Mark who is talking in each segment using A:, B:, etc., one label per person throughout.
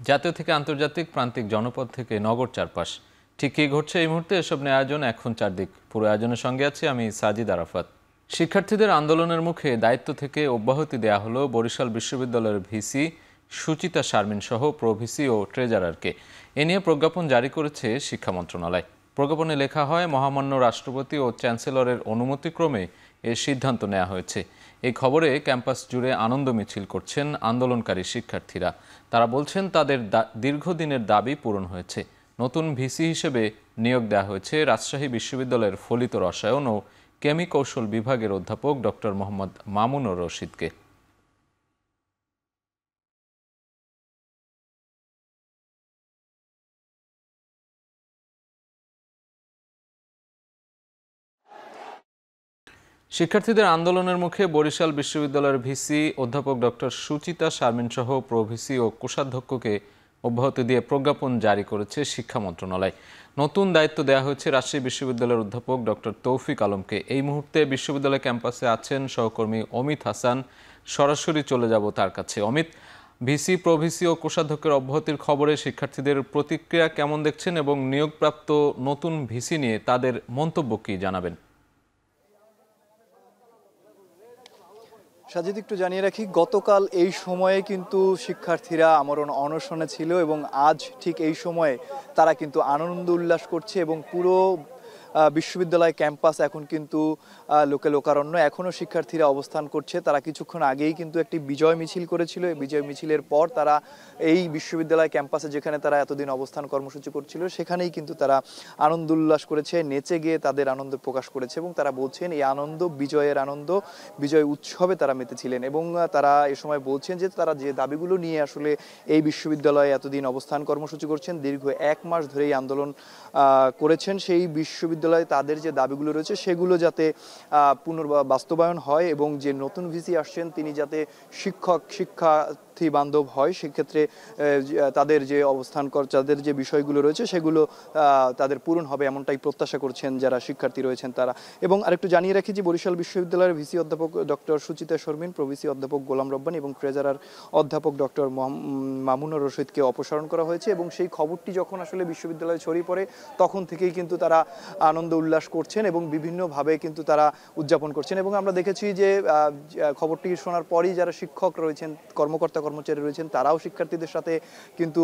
A: জাতীয় থেকে আন্তর্জাতিক, প্রান্তিক, জনপদ থেকে নগর চারপাশ, ঠিক কী ঘটছে এই মুহূর্তে, এসব নিয়ে আয়োজন এখন চারদিক। পুরো আয়োজনের সঙ্গে আছি আমি সাজিদ আরাফাত। শিক্ষার্থীদের আন্দোলনের মুখে দায়িত্ব থেকে অব্যাহতি দেয়া হলো বরিশাল বিশ্ববিদ্যালয়ের ভিসি সুচিতা শারমিন সহ প্রভিসি ও ট্রেজারারকে। এ নিয়ে প্রজ্ঞাপন জারি করেছে শিক্ষা মন্ত্রণালয়। প্রজ্ঞাপনে লেখা হয়, মহামান্য রাষ্ট্রপতি ও চ্যান্সেলরের অনুমতিক্রমে এর সিদ্ধান্ত নেওয়া হয়েছে। এই খবরে ক্যাম্পাস জুড়ে আনন্দ মিছিল করছেন আন্দোলনকারী শিক্ষার্থীরা। তারা বলছেন তাদের দীর্ঘদিনের দাবি পূরণ হয়েছে। নতুন ভিসি হিসেবে নিয়োগ দেওয়া হয়েছে রাজশাহী বিশ্ববিদ্যালয়ের ফলিত রসায়ন ও কেমি কৌশল বিভাগের অধ্যাপক ডক্টর মোহাম্মদ মামুনুর রশিদকে। শিক্ষার্থীদের আন্দোলনের মুখে বরিশাল বিশ্ববিদ্যালয়ের ভিসি অধ্যাপক ডক্টর সুচিতা শারমিন সহ প্রভিসি ও কোষাধ্যক্ষকে অব্যাহতি দিয়ে প্রজ্ঞাপন জারি করেছে শিক্ষা মন্ত্রণালয়। নতুন দায়িত্ব দেওয়া হয়েছে রাজশাহী বিশ্ববিদ্যালয়ের অধ্যাপক ডক্টর তৌফিক আলমকে। এই মুহূর্তে বিশ্ববিদ্যালয় ক্যাম্পাসে আছেন সহকর্মী অমিত হাসান। সরাসরি চলে যাব তার কাছে। অমিত, ভিসি, প্রভিসি ও কোষাধ্যক্ষের অব্যাহতির খবরে শিক্ষার্থীদের প্রতিক্রিয়া কেমন দেখছেন এবং নিয়োগপ্রাপ্ত নতুন ভিসি নিয়ে তাদের মন্তব্য কি জানাবেন?
B: সাজিদ, একটু জানিয়ে রাখি, গতকাল এই সময়ে কিন্তু শিক্ষার্থীরা আমরণ অনশনে ছিল এবং আজ ঠিক এই সময়ে তারা কিন্তু আনন্দ উল্লাস করছে এবং পুরো বিশ্ববিদ্যালয় ক্যাম্পাস এখন কিন্তু লোকে লোকারণ্য। এখনও শিক্ষার্থীরা অবস্থান করছে। তারা কিছুক্ষণ আগেই কিন্তু একটি বিজয় মিছিল করেছিল। এই বিজয় মিছিলের পর তারা এই বিশ্ববিদ্যালয় ক্যাম্পাসে, যেখানে তারা এতদিন অবস্থান কর্মসূচি করছিল, সেখানেই কিন্তু তারা আনন্দ উল্লাস করেছে, নেচে গিয়ে তাদের আনন্দ প্রকাশ করেছে এবং তারা বলছেন এই আনন্দ বিজয়ের আনন্দ, বিজয় উৎসবে তারা মেতেছিলেন। এবং তারা এ সময় বলছেন যে তারা যে দাবিগুলো নিয়ে আসলে এই বিশ্ববিদ্যালয়ে এতদিন অবস্থান কর্মসূচি করছেন, দীর্ঘ 1 মাস ধরেই আন্দোলন করেছেন, সেই বিশ্ববিদ্যালয়ে তাদের যে দাবিগুলো রয়েছে সেগুলো যাতে বাস্তবায়ন হয় এবং যে নতুন ভিসি আসছেন তিনি যাতে শিক্ষার্থী বান্ধব হয়, সেক্ষেত্রে তাদের যে তাদের যে বিষয়গুলো রয়েছে সেগুলো তাদের পূরণ হবে, এমনটাই প্রত্যাশা করছেন যারা শিক্ষার্থী রয়েছেন তারা। এবং আরেকটু জানিয়ে রাখি যে বরিশাল বিশ্ববিদ্যালয়ের ভিসি অধ্যাপক ডক্টর সুচিতা শারমিন, প্রভিসি অধ্যাপক গোলাম রব্বানী এবং ট্রেজারার অধ্যাপক ডক্টর মামুনুর রশিদকে অপসারণ করা হয়েছে। এবং সেই খবরটি যখন আসলে বিশ্ববিদ্যালয়ে ছড়িয়ে পড়ে তখন থেকেই কিন্তু তারা আনন্দ উল্লাস করছেন এবং বিভিন্নভাবে কিন্তু তারা উদযাপন করছেন। এবং আমরা দেখেছি যে খবরটি শোনার পরই যারা শিক্ষক রয়েছেন, কর্মচারী রয়েছেন, তারাও শিক্ষার্থীদের সাথে কিন্তু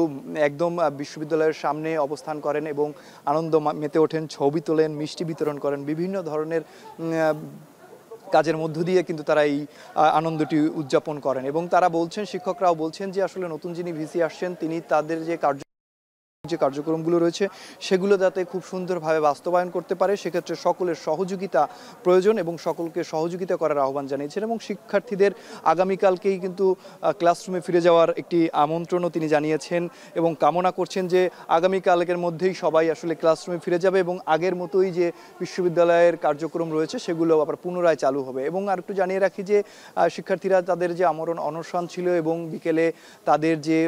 B: একদম বিশ্ববিদ্যালয়ের সামনে অবস্থান করেন এবং আনন্দ মেতে ওঠেন, ছবি তোলেন, মিষ্টি বিতরণ করেন, বিভিন্ন ধরনের কাজের মধ্য দিয়ে কিন্তু তারা এই আনন্দটি উদযাপন করেন। এবং তারা বলছেন, শিক্ষকরাও বলছেন যে আসলে নতুন যিনি ভিসি আসছেন তিনি তাদের যে কার্যক্রমগুলো রয়েছে সেগুলো যাতে খুব সুন্দরভাবে বাস্তবায়ন করতে পারে, সেক্ষেত্রে সকলের সহযোগিতা প্রয়োজন এবং সকলকে সহযোগিতা করার আহ্বান জানিয়েছেন। এবং শিক্ষার্থীদের আগামীকালকেই কিন্তু ক্লাসরুমে ফিরে যাওয়ার একটি আমন্ত্রণও তিনি জানিয়েছেন এবং কামনা করছেন যে আগামীকালকের মধ্যেই সবাই আসলে ক্লাসরুমে ফিরে যাবে এবং আগের মতোই যে বিশ্ববিদ্যালয়ের কার্যক্রম রয়েছে সেগুলো আবার পুনরায় চালু হবে। এবং আর একটু জানিয়ে রাখি যে শিক্ষার্থীরা তাদের যে আমরণ অনশন ছিল এবং বিকেলে তাদের যে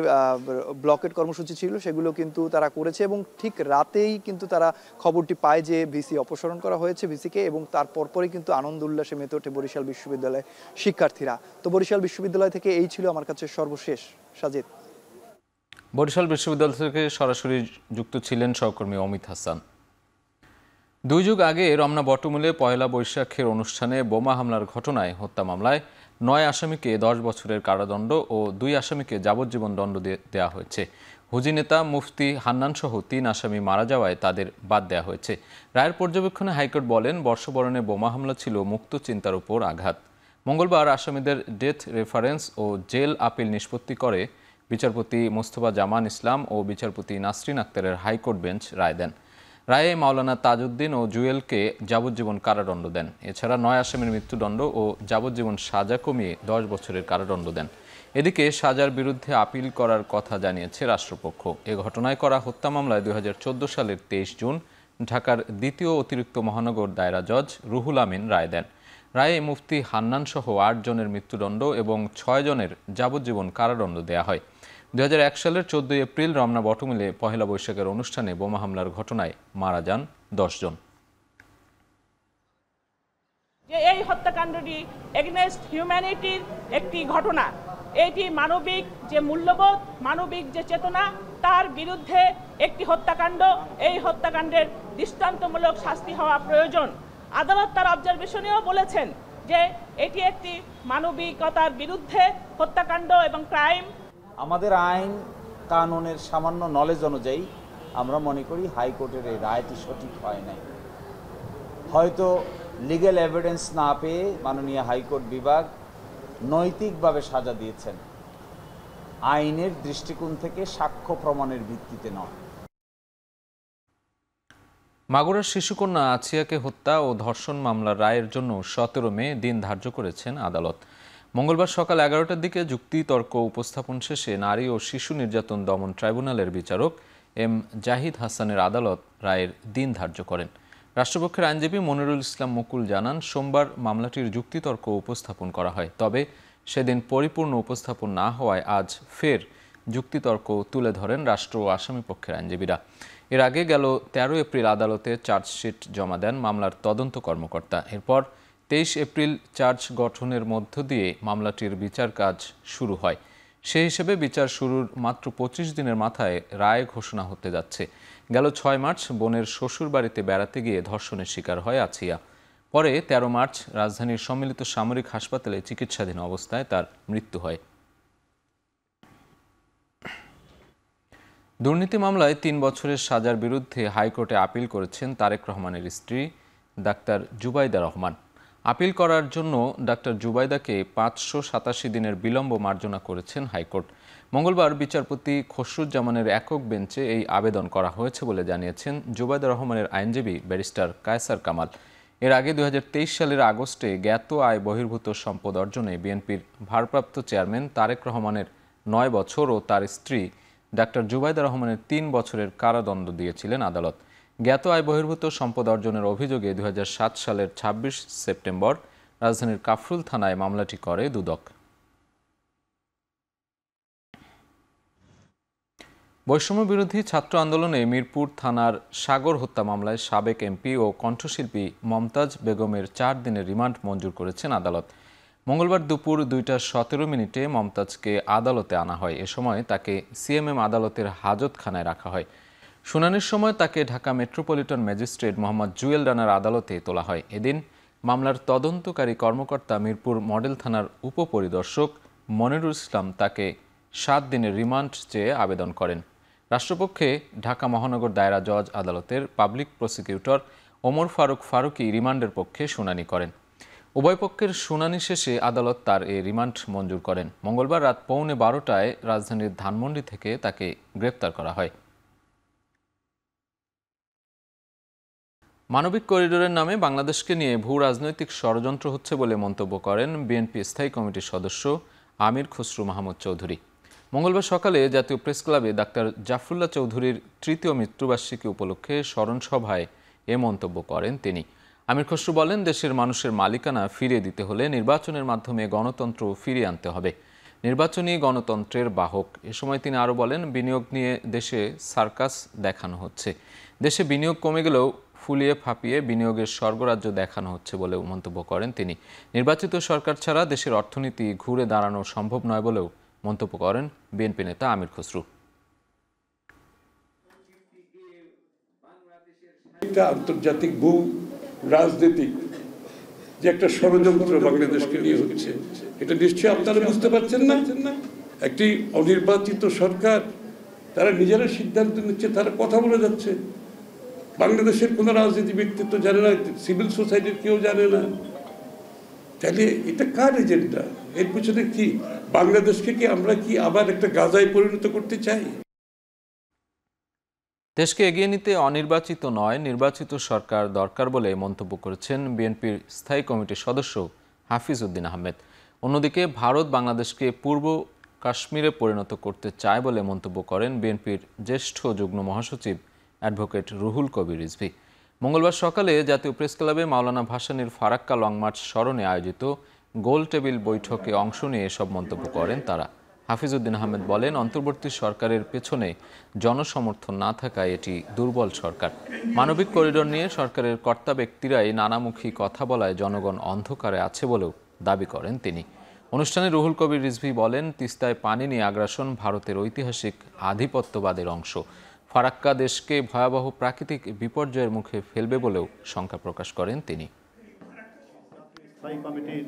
B: ব্লকেট কর্মসূচি ছিল সেগুলো কিন্তু তারা করেছে এবং ঠিক রাতেই কিন্তু তারা খবরটি পায় যে ভিসি অপসারণ করা হয়েছে ভিসিকে, এবং তার পরপরই কিন্তু আনন্দ উল্লাসে মেতে ওঠে বরিশাল বিশ্ববিদ্যালয় শিক্ষার্থীরা। তো বরিশাল বিশ্ববিদ্যালয় থেকে এই ছিল আমার কাছে সর্বশেষ। সাজিদ।
A: বরিশাল বিশ্ববিদ্যালয় থেকে সরাসরি যুক্ত ছিলেন সহকর্মী অমিত হাসান। 2 যুগ আগে রমনা বটমূলে পয়লা বৈশাখের অনুষ্ঠানে বোমা হামলার ঘটনায় হত্যা মামলায় 9 আসামিকে 10 বছরের কারাদণ্ড ও 2 আসামিকে যাবজ্জীবন দণ্ড দেওয়া হয়েছে। হুজি নেতা মুফতি হান্নান সহ 3 আসামি মারা যাওয়ায় তাদের বাদ দেওয়া হয়েছে। রায়ের পর্যবেক্ষণে হাইকোর্ট বলেন, বর্ষবরণে বোমা হামলা ছিল মুক্ত চিন্তার উপর আঘাত। মঙ্গলবার আসামিদের ডেথ রেফারেন্স ও জেল আপিল নিষ্পত্তি করে বিচারপতি মোস্তফা জামান ইসলাম ও বিচারপতি নাসরিন আক্তারের হাইকোর্ট বেঞ্চ রায় দেন। রায়ে মাওলানা তাজউদ্দিন ও জুয়েলকে যাবজ্জীবন কারাদণ্ড দেন। এছাড়া 9 আসামির মৃত্যুদণ্ড ও যাবজ্জীবন সাজা কমিয়ে 10 বছরের কারাদণ্ড দেন। এদিকে সাজার বিরুদ্ধে আপিল করার কথা জানিয়েছে রাষ্ট্রপক্ষ। এ ঘটনায় করা হত্যা মামলায় 2014 সালের 23 জুন ঢাকার দ্বিতীয় অতিরিক্ত মহানগর দায়রা জজ রুহুল আমিন রায় দেন। রায়ে মুফতি হান্নান সহ 8 জনের মৃত্যুদণ্ড এবং 6 জনের যাবজ্জীবন কারাদণ্ড দেয়া হয়। 2001 সালের 14 এপ্রিল রমনা বটমূলে পহেলা বৈশাখের অনুষ্ঠানে বোমা হামলার ঘটনায় মারা যান 10 জন।
C: এই হত্যাকাণ্ডটি এগেইনস্ট হিউম্যানিটির একটি ঘটনা। এটি মানবিক যে মূল্যবোধ, মানবিক যে চেতনা, তার বিরুদ্ধে একটি হত্যাকাণ্ড। এই হত্যাকাণ্ডের দৃষ্টান্তমূলক শাস্তি হওয়া প্রয়োজন। আদালত তার অবজারভেশনেও বলেছেন যে এটি একটি মানবিকতার বিরুদ্ধে হত্যাকাণ্ড এবং ক্রাইম।
D: আমাদের আইন কানুনের সামান্য নলেজ অনুযায়ী আমরা মনে করি হাইকোর্টের এই রায়টি সঠিক হয় নাই। হয়তো লিগ্যাল এভিডেন্স না পেয়ে মাননীয় হাইকোর্ট বিভাগ নৈতিকভাবে সাজা দিয়েছেন, আইনের দৃষ্টিকোণ থেকে সাক্ষ্য প্রমাণের ভিত্তিতে নয়।
A: মাগুরার শিশুকন্যা আছিয়াকে হত্যা ও ধর্ষণ মামলার রায়ের জন্য 17 মে দিন ধার্য করেছেন আদালত। মঙ্গলবার সকাল 11টার দিকে যুক্তিতর্ক উপস্থাপন শেষে নারী ও শিশু নির্যাতন দমন ট্রাইব্যুনালের বিচারক এম জাহিদ হাসানের আদালত রায়ের দিন ধার্য করেন। রাষ্ট্রপক্ষের আইনজীবী মনিরুল ইসলাম মুকুল জানান, সোমবার মামলাটির যুক্তিতর্ক উপস্থাপন করা হয়, তবে সেদিন পরিপূর্ণ উপস্থাপন না হওয়ায় আজ ফের যুক্তিতর্ক তুলে ধরেন রাষ্ট্র ও আসামি পক্ষের আইনজীবীরা। এর আগে গেল 13 এপ্রিল আদালতে চার্জশিট জমা দেন মামলার তদন্ত কর্মকর্তা। এরপর 23 এপ্রিল চার্জ গঠনের মধ্য দিয়ে মামলাটির বিচার কাজ শুরু হয়। সেই হিসেবে বিচার শুরুর মাত্র 25 দিনের মাথায় রায় ঘোষণা হতে যাচ্ছে। গেল 6 মার্চ বোনের শ্বশুর বাড়িতে বেড়াতে গিয়ে ধর্ষণের শিকার হয় আছিয়া। পরে 13 মার্চ রাজধানীর সম্মিলিত সামরিক হাসপাতালে চিকিৎসাধীন অবস্থায় তার মৃত্যু হয়। দুর্নীতি মামলায় 3 বছরের সাজার বিরুদ্ধে হাইকোর্টে আপিল করেছেন তারেক রহমানের স্ত্রী ডাক্তার জুবাইদা রহমান। আপিল করার জন্য ডাক্তার জুবাইদাকে 587 দিনের বিলম্ব মার্জনা করেছেন হাইকোর্ট। মঙ্গলবার বিচারপতি খসরুজ্জামানের একক বেঞ্চে এই আবেদন করা হয়েছে বলে জানিয়েছেন জুবাইদা রহমানের আইনজীবী ব্যারিস্টার কায়সার কামাল। এর আগে 2023 সালের আগস্টে জ্ঞাত আয় বহির্ভূত সম্পদ অর্জনে বিএনপির ভারপ্রাপ্ত চেয়ারম্যান তারেক রহমানের 9 বছর ও তার স্ত্রী ডাক্তার জুবাইদা রহমানের 3 বছরের কারাদণ্ড দিয়েছিলেন আদালত। জ্ঞাত আয় বহির্ভূত সম্পদ অর্জনের অভিযোগে 2007 সালের 26 সেপ্টেম্বর রাজধানীর কাফরুল থানায় মামলাটি করে দুদক। বৈষম্য বিরোধী ছাত্র আন্দোলনে মিরপুর থানার সাগর হত্যা মামলায় সাবেক এমপি ও কণ্ঠশিল্পী মমতাজ বেগমের 4 দিনের রিমান্ড মঞ্জুর করেছেন আদালত। মঙ্গলবার দুপুর 2:17 মমতাজকে আদালতে আনা হয়। এ সময় তাকে সিএমএম আদালতের হাজতখানায় রাখা হয়। শুনানির সময় তাকে ঢাকা মেট্রোপলিটন ম্যাজিস্ট্রেট মোহাম্মদ জুয়েল রানার আদালতে তোলা হয়। এদিন মামলার তদন্তকারী কর্মকর্তা মিরপুর মডেল থানার উপপরিদর্শক মনিরুল ইসলাম তাকে 7 দিনের রিমান্ড চেয়ে আবেদন করেন। রাষ্ট্রপক্ষে ঢাকা মহানগর দায়রা জজ আদালতের পাবলিক প্রসিকিউটর ওমর ফারুক ফারুকি রিমান্ডের পক্ষে শুনানি করেন। উভয় পক্ষের শুনানি শেষে আদালত তার এই রিমান্ড মঞ্জুর করেন। মঙ্গলবার রাত 12:15 রাজধানীর ধানমন্ডি থেকে তাকে গ্রেপ্তার করা হয়। মানবিক করিডোরের নামে বাংলাদেশকে নিয়ে ভূ রাজনৈতিক ষড়যন্ত্র হচ্ছে বলে মন্তব্য করেন বিএনপি স্থায়ী কমিটির সদস্য আমির খসরু মাহমুদ চৌধুরী। মঙ্গলবার সকালে জাতীয় প্রেস ক্লাবে ডাক্তার জাফরুল্লাহ চৌধুরীর তৃতীয় মৃত্যুবার্ষিকী উপলক্ষে স্মরণ সভায় এ মন্তব্য করেন তিনি। আমির খসরু বলেন, দেশের মানুষের মালিকানা ফিরিয়ে দিতে হলে নির্বাচনের মাধ্যমে গণতন্ত্র ফিরিয়ে আনতে হবে। নির্বাচনী গণতন্ত্রের বাহক। এ সময় তিনি আরও বলেন, বিনিয়োগ নিয়ে দেশে সার্কাস দেখানো হচ্ছে। দেশে বিনিয়োগ কমে গেলেও ফুলিয়ে ফাঁপিয়ে বিনিয়োগের স্বর্গরাজ্য দেখানো হচ্ছে বলেও মন্তব্য করেন তিনি। নির্বাচিত সরকার ছাড়া দেশের অর্থনীতি ঘুরে দাঁড়ানো সম্ভব নয় বলেও মন্তব্য করেন বিএনপি নেতা আমির খসরু।
E: আন্তর্জাতিক ভূ রাজনৈতিক যে একটা ষড়যন্ত্র বাংলাদেশকে নিয়ে হচ্ছে, এটা নিশ্চয়ই আপনারা বুঝতে পারছেন না। একটি অনির্বাচিত সরকার, তারা নিজেরা সিদ্ধান্ত নিচ্ছে, তারা কথা বলে যাচ্ছে। বাংলাদেশের কোনো রাজনীতি ব্যক্তিত্ব জানে না, সিভিল সোসাইটির কেউ জানে না। তাহলে এটা কার এজেন্ডা? এর পিছনে কি বাংলাদেশকে কি আমরা কি আবার একটা গাজায় পরিণত করতে চাই?
A: দেশকে এগিয়ে নিতে অনির্বাচিত নয়, নির্বাচিত সরকার দরকার বলে মন্তব্য করেছেন বিএনপির স্থায়ী কমিটির সদস্য হাফিজ উদ্দিন আহমেদ। অন্যদিকে ভারত বাংলাদেশকে পূর্ব কাশ্মীরে পরিণত করতে চায় বলে মন্তব্য করেন বিএনপির জ্যেষ্ঠ যুগ্ম মহাসচিব অ্যাডভোকেট রুহুল কবির রিজভী। মঙ্গলবার সকালে জাতীয় প্রেস ক্লাবে মাওলানা ভাসানীর ফারাক্কা লং মার্চ স্মরণে আয়োজিত গোল টেবিল বৈঠকে অংশ নিয়ে এসব মন্তব্য করেন তারা। হাফিজ উদ্দিন আহমেদ বলেন, অন্তর্বর্তী সরকারের পেছনে জনসমর্থন না থাকায় এটি দুর্বল সরকার। মানবিক করিডোর নিয়ে সরকারের কর্তা ব্যক্তিরাই নানামুখী কথা বলায় জনগণ অন্ধকারে আছে বলেও দাবি করেন তিনি। অনুষ্ঠানে রুহুল কবির রিজভী বলেন, তিস্তায় পানি নিয়ে আগ্রাসন ভারতের ঐতিহাসিক আধিপত্যবাদের অংশ। ফারাক্কা দেশকে ভয়াবহ প্রাকৃতিক বিপর্যয়ের মুখে ফেলবে বলেও শঙ্কা প্রকাশ করেন তিনি।
F: স্থায়ী কমিটির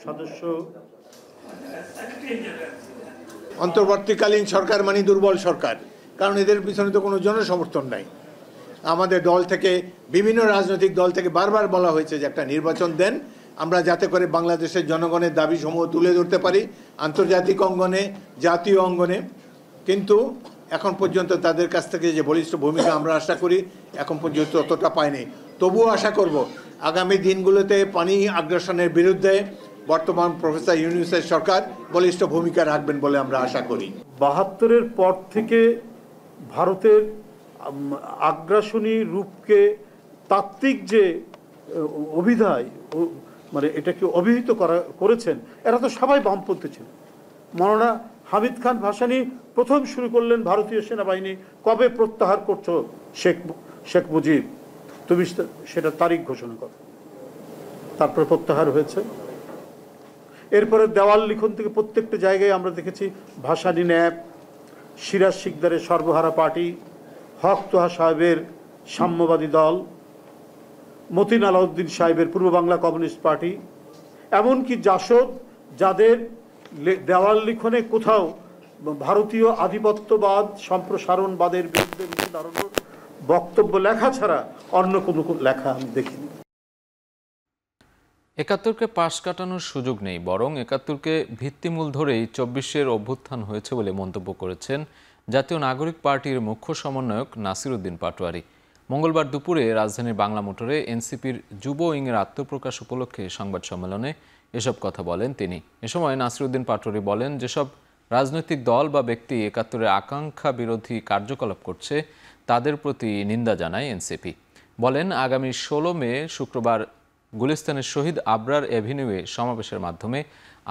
F: সদস্য
G: অন্তর্বর্তীকালীন সরকার মানে দুর্বল সরকার, কারণ এদের পিছনে তো কোনো জনসমর্থন নাই। আমাদের দল থেকে, বিভিন্ন রাজনৈতিক দল থেকে বারবার বলা হয়েছে যে একটা নির্বাচন দেন, আমরা যাতে করে বাংলাদেশের জনগণের দাবি সমূহ তুলে ধরতে পারি আন্তর্জাতিক অঙ্গনে, জাতীয় অঙ্গনে। কিন্তু এখন পর্যন্ত তাদের কাছ থেকে যে বলিষ্ঠ ভূমিকা আমরা আশা করি, এখন পর্যন্ত ততটা পাইনি। তবুও আশা করব আগামী দিনগুলোতে পানি আগ্রাসনের বিরুদ্ধে বর্তমান প্রফেসর ইউনূসের সরকার বলিষ্ঠ ভূমিকা রাখবেন বলে আমরা আশা করি।
F: ৭২-এর পর থেকে ভারতের আগ্রাসনী রূপকে তাত্ত্বিক যে অভিধায়, মানে এটাকে অভিহিত করেছেন, এরা তো সবাই বামপন্থী ছিল। মৌলানা হামিদ খান ভাসানী প্রথম শুরু করলেন ভারতীয় সেনাবাহিনী কবে প্রত্যাহার করছো শেখ মুজিব, তুমি সেটা তারিখ ঘোষণা করো। তারপরে প্রত্যাহার হয়েছে। এরপরে দেওয়াল লিখন থেকে প্রত্যেকটা জায়গায় আমরা দেখেছি ভাসানী ন্যাপ, সিরাজ শিকদারের সর্বহারা পার্টি, হক তোহা সাহেবের সাম্যবাদী দল, মতিন আলাউদ্দিন সাহেবের পূর্ব বাংলা কমিউনিস্ট পার্টি, এমনকি জাসদ, যাদের দেওয়াল লিখনে কোথাও ভারতীয় আধিপত্যবাদ সম্প্রসারণবাদের বিরুদ্ধে বক্তব্য লেখা ছাড়া অন্য কোনো লেখা আমি দেখিনি।
A: ৭১কে পাশ কাটানোর সুযোগ নেই, বরং ৭১কে ভিত্তিমূল ধরেই ২৪-এর অভ্যুত্থান হয়েছে বলে মন্তব্য করেছেন জাতীয় নাগরিক পার্টির মুখ্য সমন্বয়ক নাসির উদ্দিন পাটোয়ারি। মঙ্গলবার দুপুরে রাজধানীর বাংলা মোটরে এনসিপির যুব উইংয়ের আত্মপ্রকাশ উপলক্ষে সংবাদ সম্মেলনে এসব কথা বলেন তিনি। এ সময় নাসির উদ্দিন পাটোয়ারি বলেন, যেসব রাজনৈতিক দল বা ব্যক্তি ৭১-এর আকাঙ্ক্ষা বিরোধী কার্যকলাপ করছে তাদের প্রতি নিন্দা জানায় এনসিপি। বলেন, আগামী ১৬ মে শুক্রবার গুলিস্তানের শহীদ আবরার এভিনিউয়ে সমাবেশের মাধ্যমে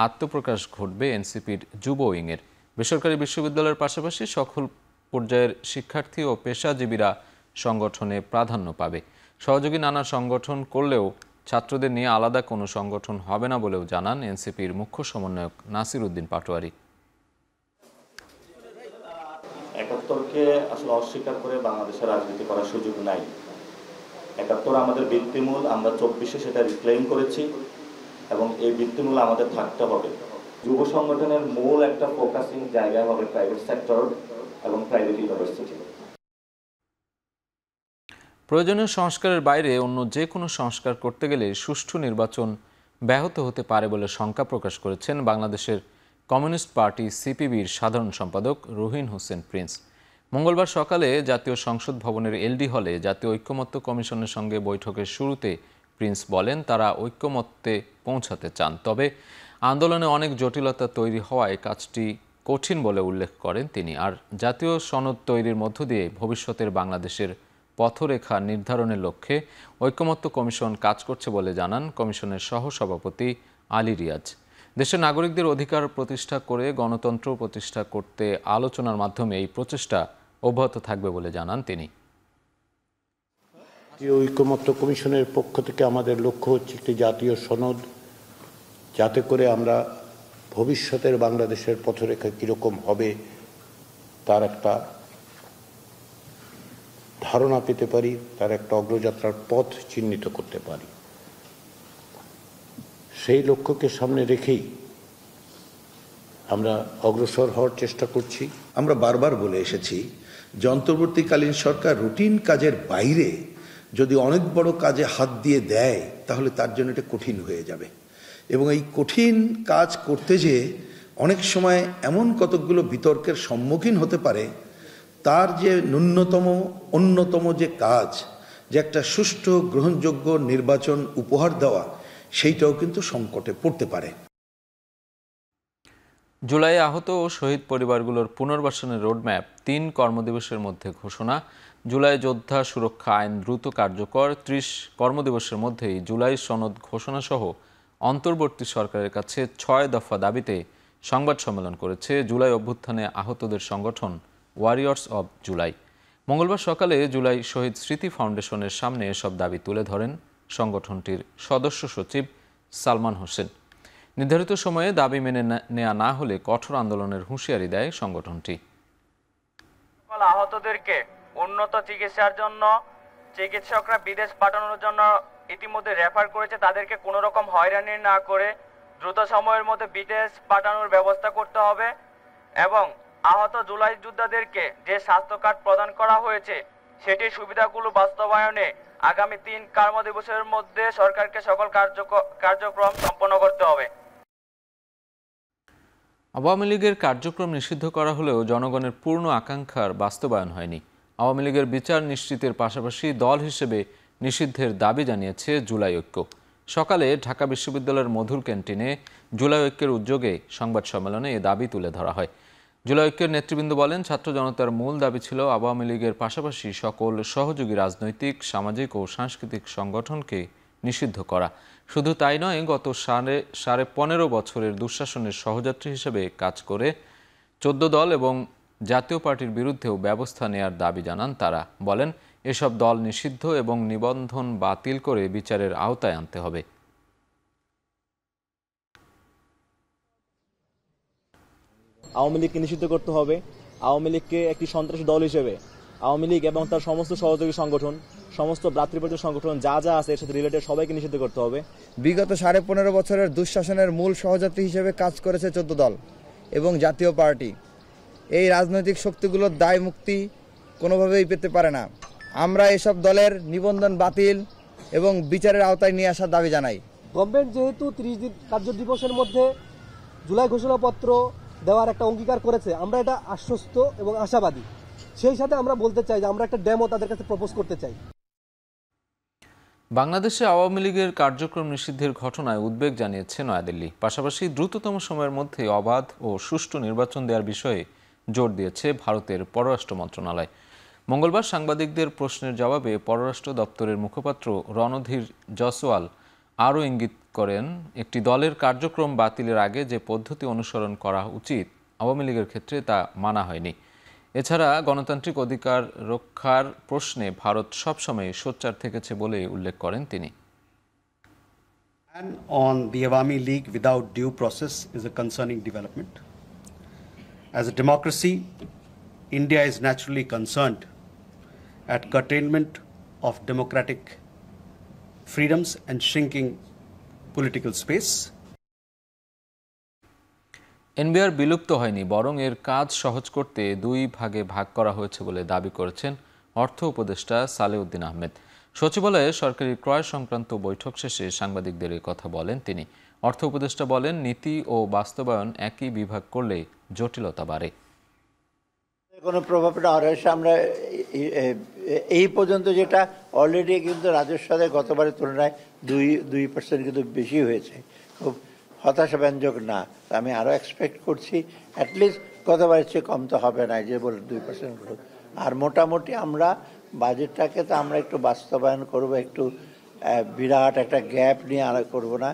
A: আত্মপ্রকাশ ঘটবে এনসিপির যুব উইংয়ের। বেসরকারি বিশ্ববিদ্যালয়ের পাশাপাশি সকল পর্যায়ের শিক্ষার্থী ও পেশাজীবীরা সংগঠনে প্রাধান্য পাবে। সহযোগী নানা সংগঠন করলেও ছাত্রদের নিয়ে আলাদা কোনো সংগঠন হবে না বলেও জানান এনসিপির মুখ্য সমন্বয়ক নাসির উদ্দিন পাটোয়ারি।
H: ৭১কে আসলে অস্বীকার করে বাংলাদেশের রাজনীতি করার সুযোগ নাই। ৭১ আমাদের ভিত্তিমূল, আমরা ২৪-এ সেটা রিক্লেইম করেছি এবং এই ভিত্তিমূল আমাদের থাকতে হবে। যুব সংগঠনের মূল একটা ফোকাসিং জায়গা হবে প্রাইভেট সেক্টর এবং প্রাইভেট ইউনিভার্সিটি।
A: প্রয়োজনীয় সংস্কারের বাইরে অন্য যে কোনো সংস্কার করতে গেলে সুষ্ঠু নির্বাচন ব্যাহত হতে পারে বলে শঙ্কা প্রকাশ করেছেন বাংলাদেশের কমিউনিস্ট পার্টি সিপিবির সাধারণ সম্পাদক রুহিন হোসেন প্রিন্স। মঙ্গলবার সকালে জাতীয় সংসদ ভবনের এলডি হলে জাতীয় ঐক্যমত্য কমিশনের সঙ্গে বৈঠকের শুরুতে প্রিন্স বলেন, তারা ঐক্যমত্যে পৌঁছাতে চান, তবে আন্দোলনে অনেক জটিলতা তৈরি হওয়ায় কাজটি কঠিন বলে উল্লেখ করেন তিনি। আর জাতীয় সনদ তৈরির মধ্য দিয়ে ভবিষ্যতের বাংলাদেশের পথরেখা নির্ধারণের লক্ষ্যে ঐক্যমত্য কমিশন কাজ করছে বলে জানান কমিশনের সহসভাপতি আলী রিয়াজ। দেশের নাগরিকদের অধিকার প্রতিষ্ঠা করে গণতন্ত্র প্রতিষ্ঠা করতে আলোচনার মাধ্যমে এই প্রচেষ্টা অব্যাহত থাকবে বলে জানান তিনি।
I: ঐক্যমত্য কমিশনের পক্ষ থেকে আমাদের লক্ষ্য হচ্ছে একটি জাতীয় সনদ, যাতে করে আমরা ভবিষ্যতের বাংলাদেশের পথরেখা কীরকম হবে তার একটা ধারণা পেতে পারি, তার একটা অগ্রযাত্রার পথ চিহ্নিত করতে পারি। সেই লক্ষ্যকে সামনে রেখেই আমরা অগ্রসর হওয়ার চেষ্টা করছি।
J: আমরা বারবার বলে এসেছি যে অন্তর্বর্তীকালীন সরকার রুটিন কাজের বাইরে যদি অনেক বড় কাজে হাত দিয়ে দেয় তাহলে তার জন্য এটা কঠিন হয়ে যাবে, এবং এই কঠিন কাজ করতে যেয়ে অনেক সময় এমন কতকগুলো বিতর্কের সম্মুখীন হতে পারে, তার যে অন্যতম যে কাজ, যে একটা সুষ্ঠু গ্রহণযোগ্য নির্বাচন উপহার দেওয়া, সেইটাও কিন্তু সংকটে পড়তে পারে।
A: জুলাই আহত ও শহীদ পরিবারগুলোর পুনর্বাসনের রোডম্যাপ ৩ কর্মদিবসের মধ্যে ঘোষণা। জুলাই যোদ্ধা সুরক্ষা আইন দ্রুত কার্যকর। ৩০ কর্মদিবসের মধ্যেই জুলাই সনদ ঘোষণাসহ অন্তর্বর্তী সরকারের কাছে ৬ দফা দাবিতে সংবাদ সম্মেলন করেছে জুলাই অভ্যুত্থানে আহতদের সংগঠন ওয়ারিয়র্স অব জুলাই। মঙ্গলবার সকালে জুলাই শহীদ স্মৃতি ফাউন্ডেশনের সামনে এসব দাবি তুলে ধরেন সংগঠনটির সদস্য সচিব সালমান হোসেন। নির্ধারিত সময়ে দাবি মেনে নেওয়া না হলে কঠোর আন্দোলনের হুঁশিয়ারি দেয় সংগঠনটি।
K: আহতদেরকে উন্নত চিকিৎসার জন্য চিকিৎসকরা বিদেশ পাঠানোর জন্য ইতিমধ্যে রেফার করেছে। তাদেরকে কোনো রকম হয়রানি না করে দ্রুত সময়ের মধ্যে বিদেশ পাঠানোর ব্যবস্থা করতে হবে এবং আহত জুলাই যোদ্ধাদেরকে যে স্বাস্থ্য কার্ড প্রদান করা হয়েছে সেটির সুবিধাগুলো বাস্তবায়নে আগামী 3 কর্মদিবসের মধ্যে সরকারকে সকল কার্যক্রম সম্পন্ন করতে হবে।
A: আওয়ামী লীগের কার্যক্রম নিষিদ্ধ করা হলেও জনগণের পূর্ণ আকাঙ্ক্ষার বাস্তবায়ন হয়নি। আওয়ামী লীগের বিচার নিশ্চিতের পাশাপাশি দল হিসেবে নিষিদ্ধের দাবি জানিয়েছে জুলাই ঐক্য। সকালে ঢাকা বিশ্ববিদ্যালয়ের মধুর ক্যান্টিনে জুলাই ঐক্যের উদ্যোগে সংবাদ সম্মেলনে এ দাবি তুলে ধরা হয়। জুলাই ঐক্যের নেতৃবৃন্দ বলেন, ছাত্র জনতার মূল দাবি ছিল আওয়ামী লীগের পাশাপাশি সকল সহযোগী রাজনৈতিক, সামাজিক ও সাংস্কৃতিক সংগঠনকে নিষিদ্ধ করা। শুধু তাই নয়, গত 15.5 বছরের দুঃশাসনের সহযাত্রী হিসেবে কাজ করে 14 দল এবং জাতীয় পার্টির বিরুদ্ধেও ব্যবস্থা নেয়ার দাবি জানান তারা। বলেন, এসব দল নিষিদ্ধ এবং নিবন্ধন বাতিল করে বিচারের আওতায় আনতে হবে।
L: আওয়ামী লীগকে নিষিদ্ধ করতে হবে। আওয়ামী লীগকে একটি সন্ত্রাসী দল হিসেবে আওয়ামী লীগ এবং তার সমস্ত সহযোগী সংগঠন, সমস্ত ভ্রাতৃপ্রতিম সংগঠন যা যা আছে এর সাথে রিলেটেড সবাইকে নিষিদ্ধ করতে হবে।
M: বিগত 15.5 বছরের দুঃশাসনের মূল সহযাত্রী হিসেবে কাজ করেছে 14 দল এবং জাতীয় পার্টি। এই রাজনৈতিক শক্তিগুলোর দায় মুক্তি কোনোভাবেই পেতে পারে না। আমরা এসব দলের নিবন্ধন বাতিল এবং বিচারের আওতায় নিয়ে আসার দাবি জানাই।
N: গভর্নমেন্ট যেহেতু 30 দিন কার্য দিবসের মধ্যে জুলাই ঘোষণাপত্র দেওয়ার একটা অঙ্গীকার করেছে, আমরা এটা আশ্বস্ত এবং আশাবাদী। সেই সাথে আমরা বলতে চাই যে আমরা একটা ডেমো তাদের কাছে প্রপোজ করতে চাই।
A: বাংলাদেশে আওয়ামী লীগের কার্যক্রম নিষিদ্ধের ঘটনায় উদ্বেগ জানিয়েছে নয়াদিল্লি। পাশাপাশি দ্রুততম সময়ের মধ্যে অবাধ ও সুষ্ঠু নির্বাচন দেওয়ার বিষয়ে জোর দিয়েছে ভারতের পররাষ্ট্র মন্ত্রণালয়। মঙ্গলবার সাংবাদিকদের প্রশ্নের জবাবে পররাষ্ট্র দপ্তরের মুখপাত্র রণধীর জয়সওয়াল আরও ইঙ্গিত করেন, একটি দলের কার্যক্রম বাতিলের আগে যে পদ্ধতি অনুসরণ করা উচিত আওয়ামী লীগের ক্ষেত্রে তা মানা হয়নি। এছাড়া গণতান্ত্রিক অধিকার রক্ষার প্রশ্নে ভারত সবসময় সোচ্চার থেকেছে বলে উল্লেখ করেন তিনি।
O: On the Awami League without due process is a concerning development. As a democracy, India is naturally concerned at curtailment of democratic freedoms and shrinking political space.
A: NBR বিলুপ্ত হয়নি, বরং এর কাজ সহজ করতে 2 ভাগে ভাগ করা হয়েছে বলে দাবি করেছেন অর্থ উপদেষ্টা সালেউদ্দিন আহমেদ। সচিবালয়ে সরকারি ক্রয় সংক্রান্ত বৈঠক শেষে সাংবাদিকদের এই কথা বলেন তিনি। অর্থ উপদেষ্টা বলেন, নীতি ও বাস্তবায়ন একই বিভাগ করলে জটিলতা বাড়ে।
P: কোনো প্রভাবটা আমরা এই পর্যন্ত যেটা অলরেডি কিন্তু রাজস্ব আদায় গতবারের তুলনায় 2% কিন্তু বেশি হয়েছে, খুব হতাশাব্যঞ্জক না। আমি আরও এক্সপেক্ট করছি অ্যাটলিস্ট গতবারের চেয়ে কম তো হবে না, যে বলে 2% গ্রোথ। আর মোটামুটি আমরা বাজেটটাকে তো আমরা একটু বাস্তবায়ন করব, একটু বিরাট একটা গ্যাপ নিয়ে আর করব না।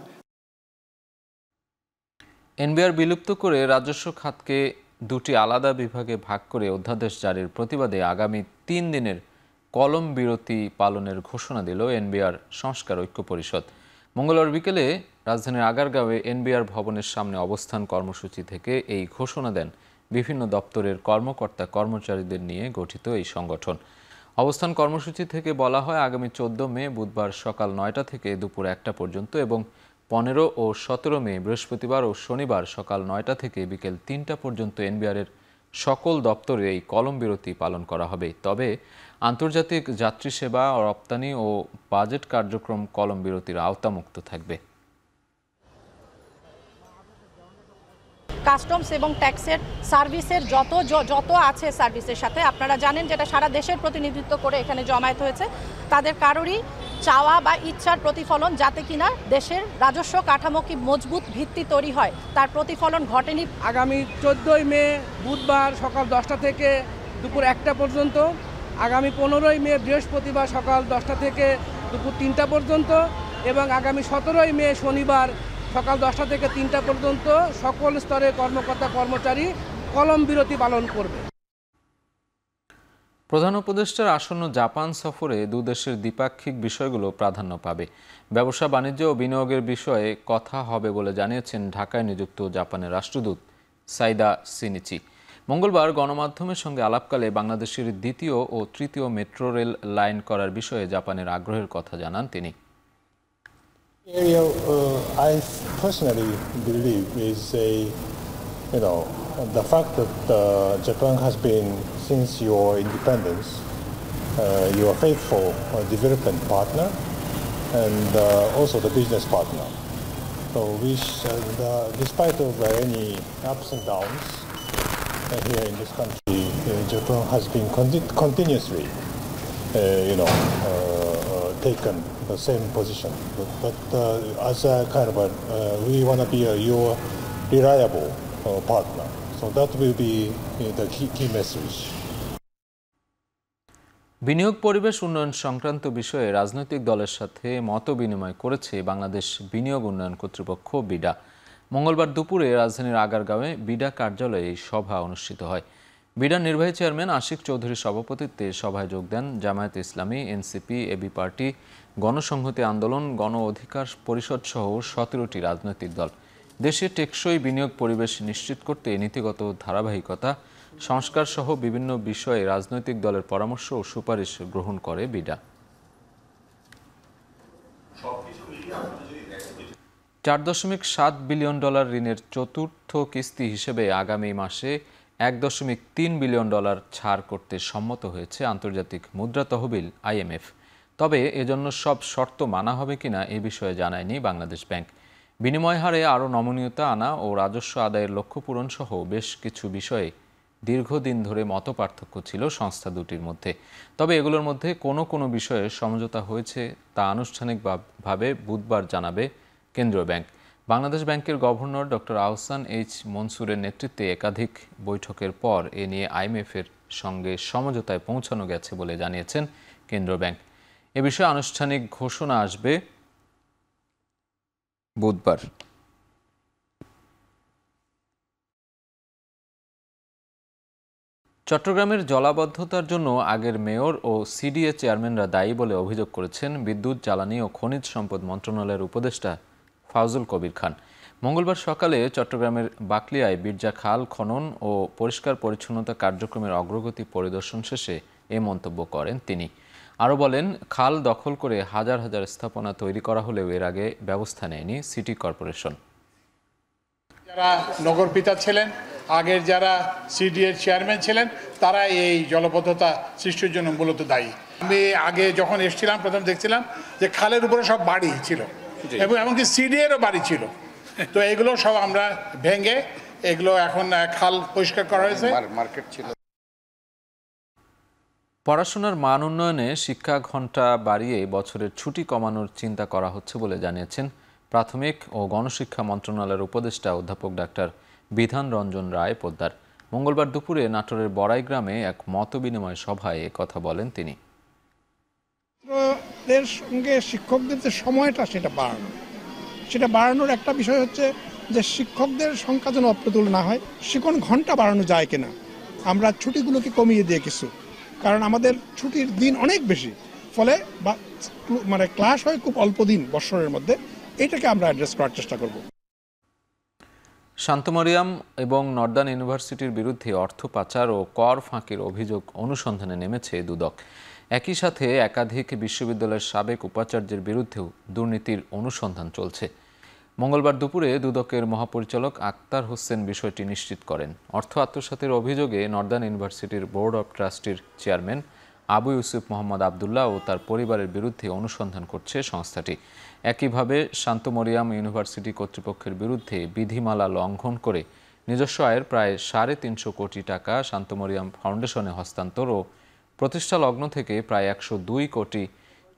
A: এনবিআর বিলুপ্ত করে রাজস্ব খাতকে 2টি আলাদা বিভাগে ভাগ করে অধ্যাদেশ জারির প্রতিবাদে আগামী 3 দিনের কলম বিরতি পালনের ঘোষণা দিল এনবিআর সংস্কার ঐক্য পরিষদ। মঙ্গলবার বিকেলে রাজধানীর আগারগাঁওয়ে এনবিআর ভবনের সামনে অবস্থান কর্মসূচি থেকে এই ঘোষণা দেন বিভিন্ন দপ্তরের কর্মকর্তা কর্মচারীদের নিয়ে গঠিত এই সংগঠন। অবস্থান কর্মসূচি থেকে বলা হয়, আগামী 14 মে বুধবার সকাল 9টা থেকে দুপুর 1টা পর্যন্ত এবং 15 ও 17 মে বৃহস্পতিবার ও শনিবার সকাল 9টা থেকে বিকেল 3টা পর্যন্ত এনবিআরের সকল দপ্তরে এই কলম বিরতি পালন করা হবে। তবে আন্তর্জাতিক যাত্রী সেবা, রপ্তানি ও বাজেট কার্যক্রম কলম বিরতির আওতামুক্ত থাকবে।
Q: কাস্টমস এবং ট্যাক্সের সার্ভিসের যত আছে সার্ভিসের সাথে আপনারা জানেন যেটা সারা দেশের প্রতিনিধিত্ব করে এখানে জমায়েত হয়েছে, তাদের কারোরই চাওয়া বা ইচ্ছার প্রতিফলন যাতে কিনা দেশের রাজস্ব কাঠামো কি মজবুত ভিত্তি তৈরি হয় তার প্রতিফলন ঘটেনি।
R: আগামী 14 মে বুধবার সকাল 10টা থেকে দুপুর 1টা পর্যন্ত, আগামী 15 মে বৃহস্পতিবার সকাল 10টা থেকে দুপুর 3টা পর্যন্ত এবং আগামী 17 মে শনিবার সকাল 10টা থেকে 3টা পর্যন্ত সকল স্তরের কর্মকর্তা কর্মচারী কলম বিরতি পালন করবে।
A: প্রধান উপদেষ্টার আসন্ন জাপান সফরে দুদেশের দ্বিপাক্ষিক বিষয়গুলো প্রাধান্য পাবে। ব্যবসা বাণিজ্য ও বিনিয়োগের বিষয়ে কথা হবে বলে জানিয়েছেন ঢাকায় নিযুক্ত জাপানের রাষ্ট্রদূত সাইদা সিনিচি। মঙ্গলবার গণমাধ্যমের সঙ্গে আলাপকালে বাংলাদেশের দ্বিতীয় ও তৃতীয় মেট্রো রেল লাইন করার বিষয়ে জাপানের আগ্রহের কথা জানান তিনি।
S: I personally believe is the fact that Japan has been, since your independence, your faithful development partner and also the business partner. So despite of any ups and downs here in this country, Japan has been continuously, taken the same position. But as a kind of we want to be your reliable partner. So that will be the key message.
A: বিনিয়োগ পরিবেশ উন্নয়ন সংক্রান্ত বিষয়ে রাজনৈতিক দলের সাথে মত বিনিময় করেছে বাংলাদেশ বিনিয়োগ উন্নয়ন কর্তৃপক্ষ বিডা। মঙ্গলবার দুপুরে রাজধানীর আগারগাঁওয়ে বিডা কার্যালয়ে এই সভা অনুষ্ঠিত হয়। বিডার নির্বাহী চেয়ারম্যান আশিক চৌধুরীর সভাপতিত্বে সভায় যোগ দেন জামায়াতে ইসলামী, এনসিপি, এবি পার্টি, গণসংহতি আন্দোলন, গণ অধিকার পরিষদ সহ 17টি রাজনৈতিক দল। দেশে টেকসই বিনিয়োগ পরিবেশ নিশ্চিত করতে নীতিগত ধারাবাহিকতা, সংস্কার সহ বিভিন্ন বিষয়ে রাজনৈতিক দলের পরামর্শ ও সুপারিশ গ্রহণ করে বিডা। $4.7 বিলিয়ন ঋণের চতুর্থ কিস্তি হিসেবে আগামী মাসে $1.3 বিলিয়ন ছাড় করতে সম্মত হয়েছে আন্তর্জাতিক মুদ্রা তহবিল IMF। তবে এজন্য সব শর্ত মানা হবে কিনা এ বিষয়ে জানায়নি বাংলাদেশ ব্যাংক। বিনিময় হারে আরও নমনীয়তা আনা ও রাজস্ব আদায়ের লক্ষ্য পূরণ সহ বেশ কিছু বিষয়ে দীর্ঘদিন ধরে মতপার্থক্য ছিল সংস্থা দুটির মধ্যে। তবে এগুলোর মধ্যে কোনো বিষয়ে সমঝোতা হয়েছে তা আনুষ্ঠানিকভাবে বুধবার জানাবে কেন্দ্রীয় ব্যাংক। বাংলাদেশ ব্যাংকের গভর্নর ডক্টর আহসান এইচ মনসুরের নেতৃত্বে একাধিক বৈঠকের পর এ নিয়ে IMF-এর সঙ্গে সমঝোতায় পৌঁছানো গেছে বলে জানিয়েছেন কেন্দ্রীয় ব্যাংক। এ বিষয়ে আনুষ্ঠানিক ঘোষণা আসবে বুধবার। চট্টগ্রামের জলাবদ্ধতার জন্য আগের মেয়র ও CDA চেয়ারম্যানরা দায়ী বলে অভিযোগ করেছেন বিদ্যুৎ, জ্বালানি ও খনিজ সম্পদ মন্ত্রণালয়ের উপদেষ্টা ফাউজুল কবির খান। মঙ্গলবার সকালে চট্টগ্রামের বাকলিয়ায় বিরজা খাল খনন ও পরিষ্কার পরিচ্ছন্নতা কার্যক্রমের অগ্রগতি পরিদর্শন শেষে এ মন্তব্য করেন তিনি। আরও বলেন, খাল দখল করে হাজার হাজার স্থাপনা তৈরি করা হলেও এর আগে ব্যবস্থা নেয়নি সিটি কর্পোরেশন।
T: যারা নগরপিতা ছিলেন, আগের যারা CDA চেয়ারম্যান ছিলেন, তারা এই জলবদ্ধতা সৃষ্টির জন্য মূলত দায়ী। আমি আগে যখন এসেছিলাম প্রথম দেখছিলাম যে খালের উপরে সব বাড়ি ছিল এবং এমনকি CDA-রও বাড়ি ছিল। তো এগুলো সব আমরা ভেঙে এগুলো এখন খাল পরিষ্কার করা হয়েছে। মার্কেট ছিল।
A: পড়াশোনার মান উন্নয়নে শিক্ষা ঘণ্টা বাড়িয়ে বছরের ছুটি কমানোর চিন্তা করা হচ্ছে বলে জানিয়েছেন প্রাথমিক ও গণশিক্ষা মন্ত্রণালয়ের উপদেষ্টা অধ্যাপক ডাক্তার বিধান রঞ্জন রায় পোদ্দার। মঙ্গলবার দুপুরে নাটোরের বড়াই গ্রামে এক মতবিনিময় সভায় কথা বলেন তিনি।
U: সঙ্গে শিক্ষকদের যে সময়টা সেটা বাড়ানোর একটা বিষয় হচ্ছে যে শিক্ষকদের সংখ্যা যেন অপ্রতুল না হয়, শিক্ষণ ঘন্টা বাড়ানো যায় কিনা, আমরা ছুটিগুলোকে কমিয়ে দিয়ে কিছু, কারণ আমাদের ছুটির দিন অনেক বেশি, ফলে ক্লাস হয় খুব অল্প দিন বৎসরের মধ্যে, এটাকে আমরা অ্যাড্রেস করার চেষ্টা করব।
A: শান্তমরিয়াম এবং নর্দার্ন ইউনিভার্সিটির বিরুদ্ধে অর্থ পাচার ও কর ফাঁকির অভিযোগ অনুসন্ধানে নেমেছে দুদক। একই সাথে একাধিক বিশ্ববিদ্যালয়ের সাবেক উপাচার্যের বিরুদ্ধেও দুর্নীতির অনুসন্ধান চলছে। মঙ্গলবার দুপুরে দুদকের মহাপরিচালক আক্তার হোসেন বিষয়টি নিশ্চিত করেন। অর্থ আত্মসাতের অভিযোগে নর্দার্ন ইউনিভার্সিটির বোর্ড অব ট্রাস্টির চেয়ারম্যান আবু ইউসুফ মোহাম্মদ আবদুল্লাহ ও তার পরিবারের বিরুদ্ধে অনুসন্ধান করছে সংস্থাটি। একইভাবে শান্তমরিয়াম ইউনিভার্সিটি কর্তৃপক্ষের বিরুদ্ধে বিধিমালা লঙ্ঘন করে নিজস্ব আয়ের প্রায় 350 কোটি টাকা শান্তমরিয়াম ফাউন্ডেশনে হস্তান্তর ও প্রতিষ্ঠা লগ্ন থেকে প্রায় 102 কোটি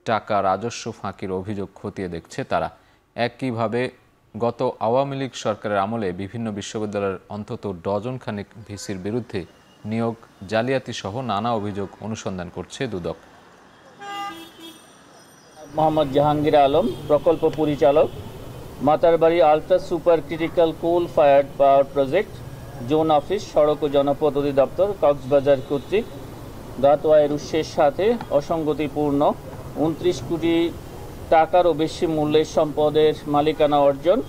A: টাকা রাজস্ব ফাঁকির অভিযোগ খতিয়ে দেখছে তারা। একইভাবে গত আওয়ামী লীগ সরকারের আমলে বিভিন্ন বিশ্ববিদ্যালয়ের অন্তত ডজন খানেক ভিসির বিরুদ্ধে নিয়োগ জালিয়াতি সহ নানা অভিযোগ অনুসন্ধান করছে দুদক।
V: মোহাম্মদ জাহাঙ্গীর আলম, প্রকল্প পরিচালক, Matarbari ultra super critical coal fired power project, zone office, সড়ক ও জনপথ অধিদপ্তর, কক্সবাজার কর্তৃক গত আয়ের উৎসের সাথে অসঙ্গতিপূর্ণ 29 কোটি টাকারও বেশি মূল্যের সম্পদের মালিকানা অর্জন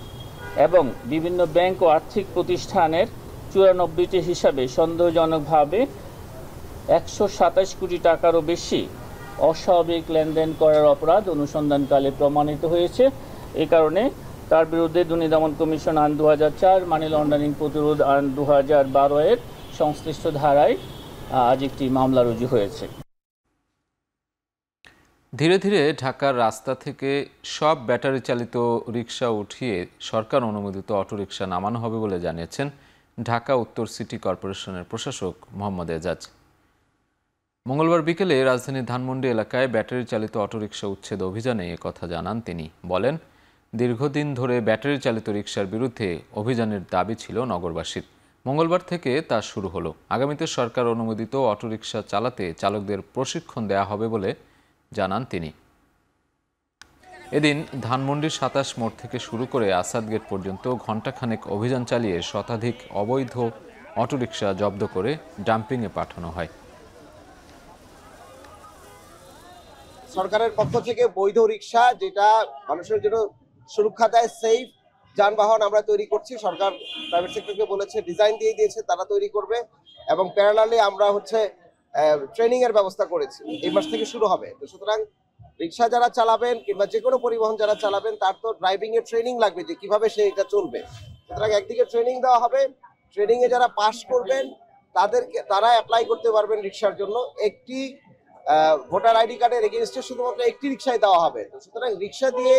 V: এবং বিভিন্ন ব্যাংক ও আর্থিক প্রতিষ্ঠানের 94টি হিসাবে সন্দেহজনকভাবে 127 কোটি টাকারও বেশি অস্বাভাবিক লেনদেন করার অপরাধ অনুসন্ধানকালে প্রমাণিত হয়েছে। এ কারণে তার বিরুদ্ধে দুর্নীতি দমন কমিশন আইন 2004, মানি লন্ডারিং প্রতিরোধ আইন 2012 এর সংশ্লিষ্ট ধারায় আজ একটি মামলা রুজু হয়েছে।
A: ধীরে ধীরে ঢাকার রাস্তা থেকে সব ব্যাটারি চালিত রিকশা উঠিয়ে সরকার অনুমোদিত অটোরিকশা নামানো হবে বলে জানিয়েছেন ঢাকা উত্তর সিটি কর্পোরেশনের প্রশাসক মোহাম্মদ এজাজ। মঙ্গলবার বিকেলে রাজধানীর ধানমন্ডি এলাকায় ব্যাটারি চালিত অটোরিকশা উচ্ছেদ অভিযানে একথা জানান তিনি। বলেন, দীর্ঘদিন ধরে ব্যাটারি চালিত রিকশার বিরুদ্ধে অভিযানের দাবি ছিল নগরবাসীর। মঙ্গলবার থেকে তা শুরু হলো। আগামীতে সরকার অনুমোদিত অটোরিকশা চালাতে চালকদের প্রশিক্ষণ দেওয়া হবে বলে জানান তিনি। এদিন ধানমন্ডির 27 মোড় থেকে শুরু করে আসাদ গেট পর্যন্ত ঘণ্টাখানেক অভিযান চালিয়ে শতাধিক অবৈধ অটোরিকশা জব্দ করে ডাম্পিংয়ে পাঠানো হয়।
B: সরকারের পক্ষ থেকে বৈধ রিকশা, যেটা মানুষের জন্য সুরক্ষা দেয়, সেফ যানবাহন আমরা তৈরি করছি। সরকার প্রাইভেট সেক্টরকে বলেছে, ডিজাইন দিয়ে দিয়েছে, তারা তৈরি করবে। এবং প্যারালালি আমরা ট্রেনিং এর ব্যবস্থা করেছি, এই মাস থেকে শুরু হবে। তো সুতরাং রিকশা যারা চালাবেন কিংবা যে কোনো পরিবহন যারা চালাবেন, তার তো ড্রাইভিং এর ট্রেনিং লাগবে যে কিভাবে সে এটা চলবে। সুতরাং একদিকে ট্রেনিং দেওয়া হবে, ট্রেনিং এ যারা পাস করবেন তারা অ্যাপ্লাই করতে পারবেন রিকশার জন্য। একটি ভোটার আইডি কার্ডের এগেইনস্টে শুধুমাত্র একটি রিকশায় দেওয়া হবে। তো সুতরাং রিকশা দিয়ে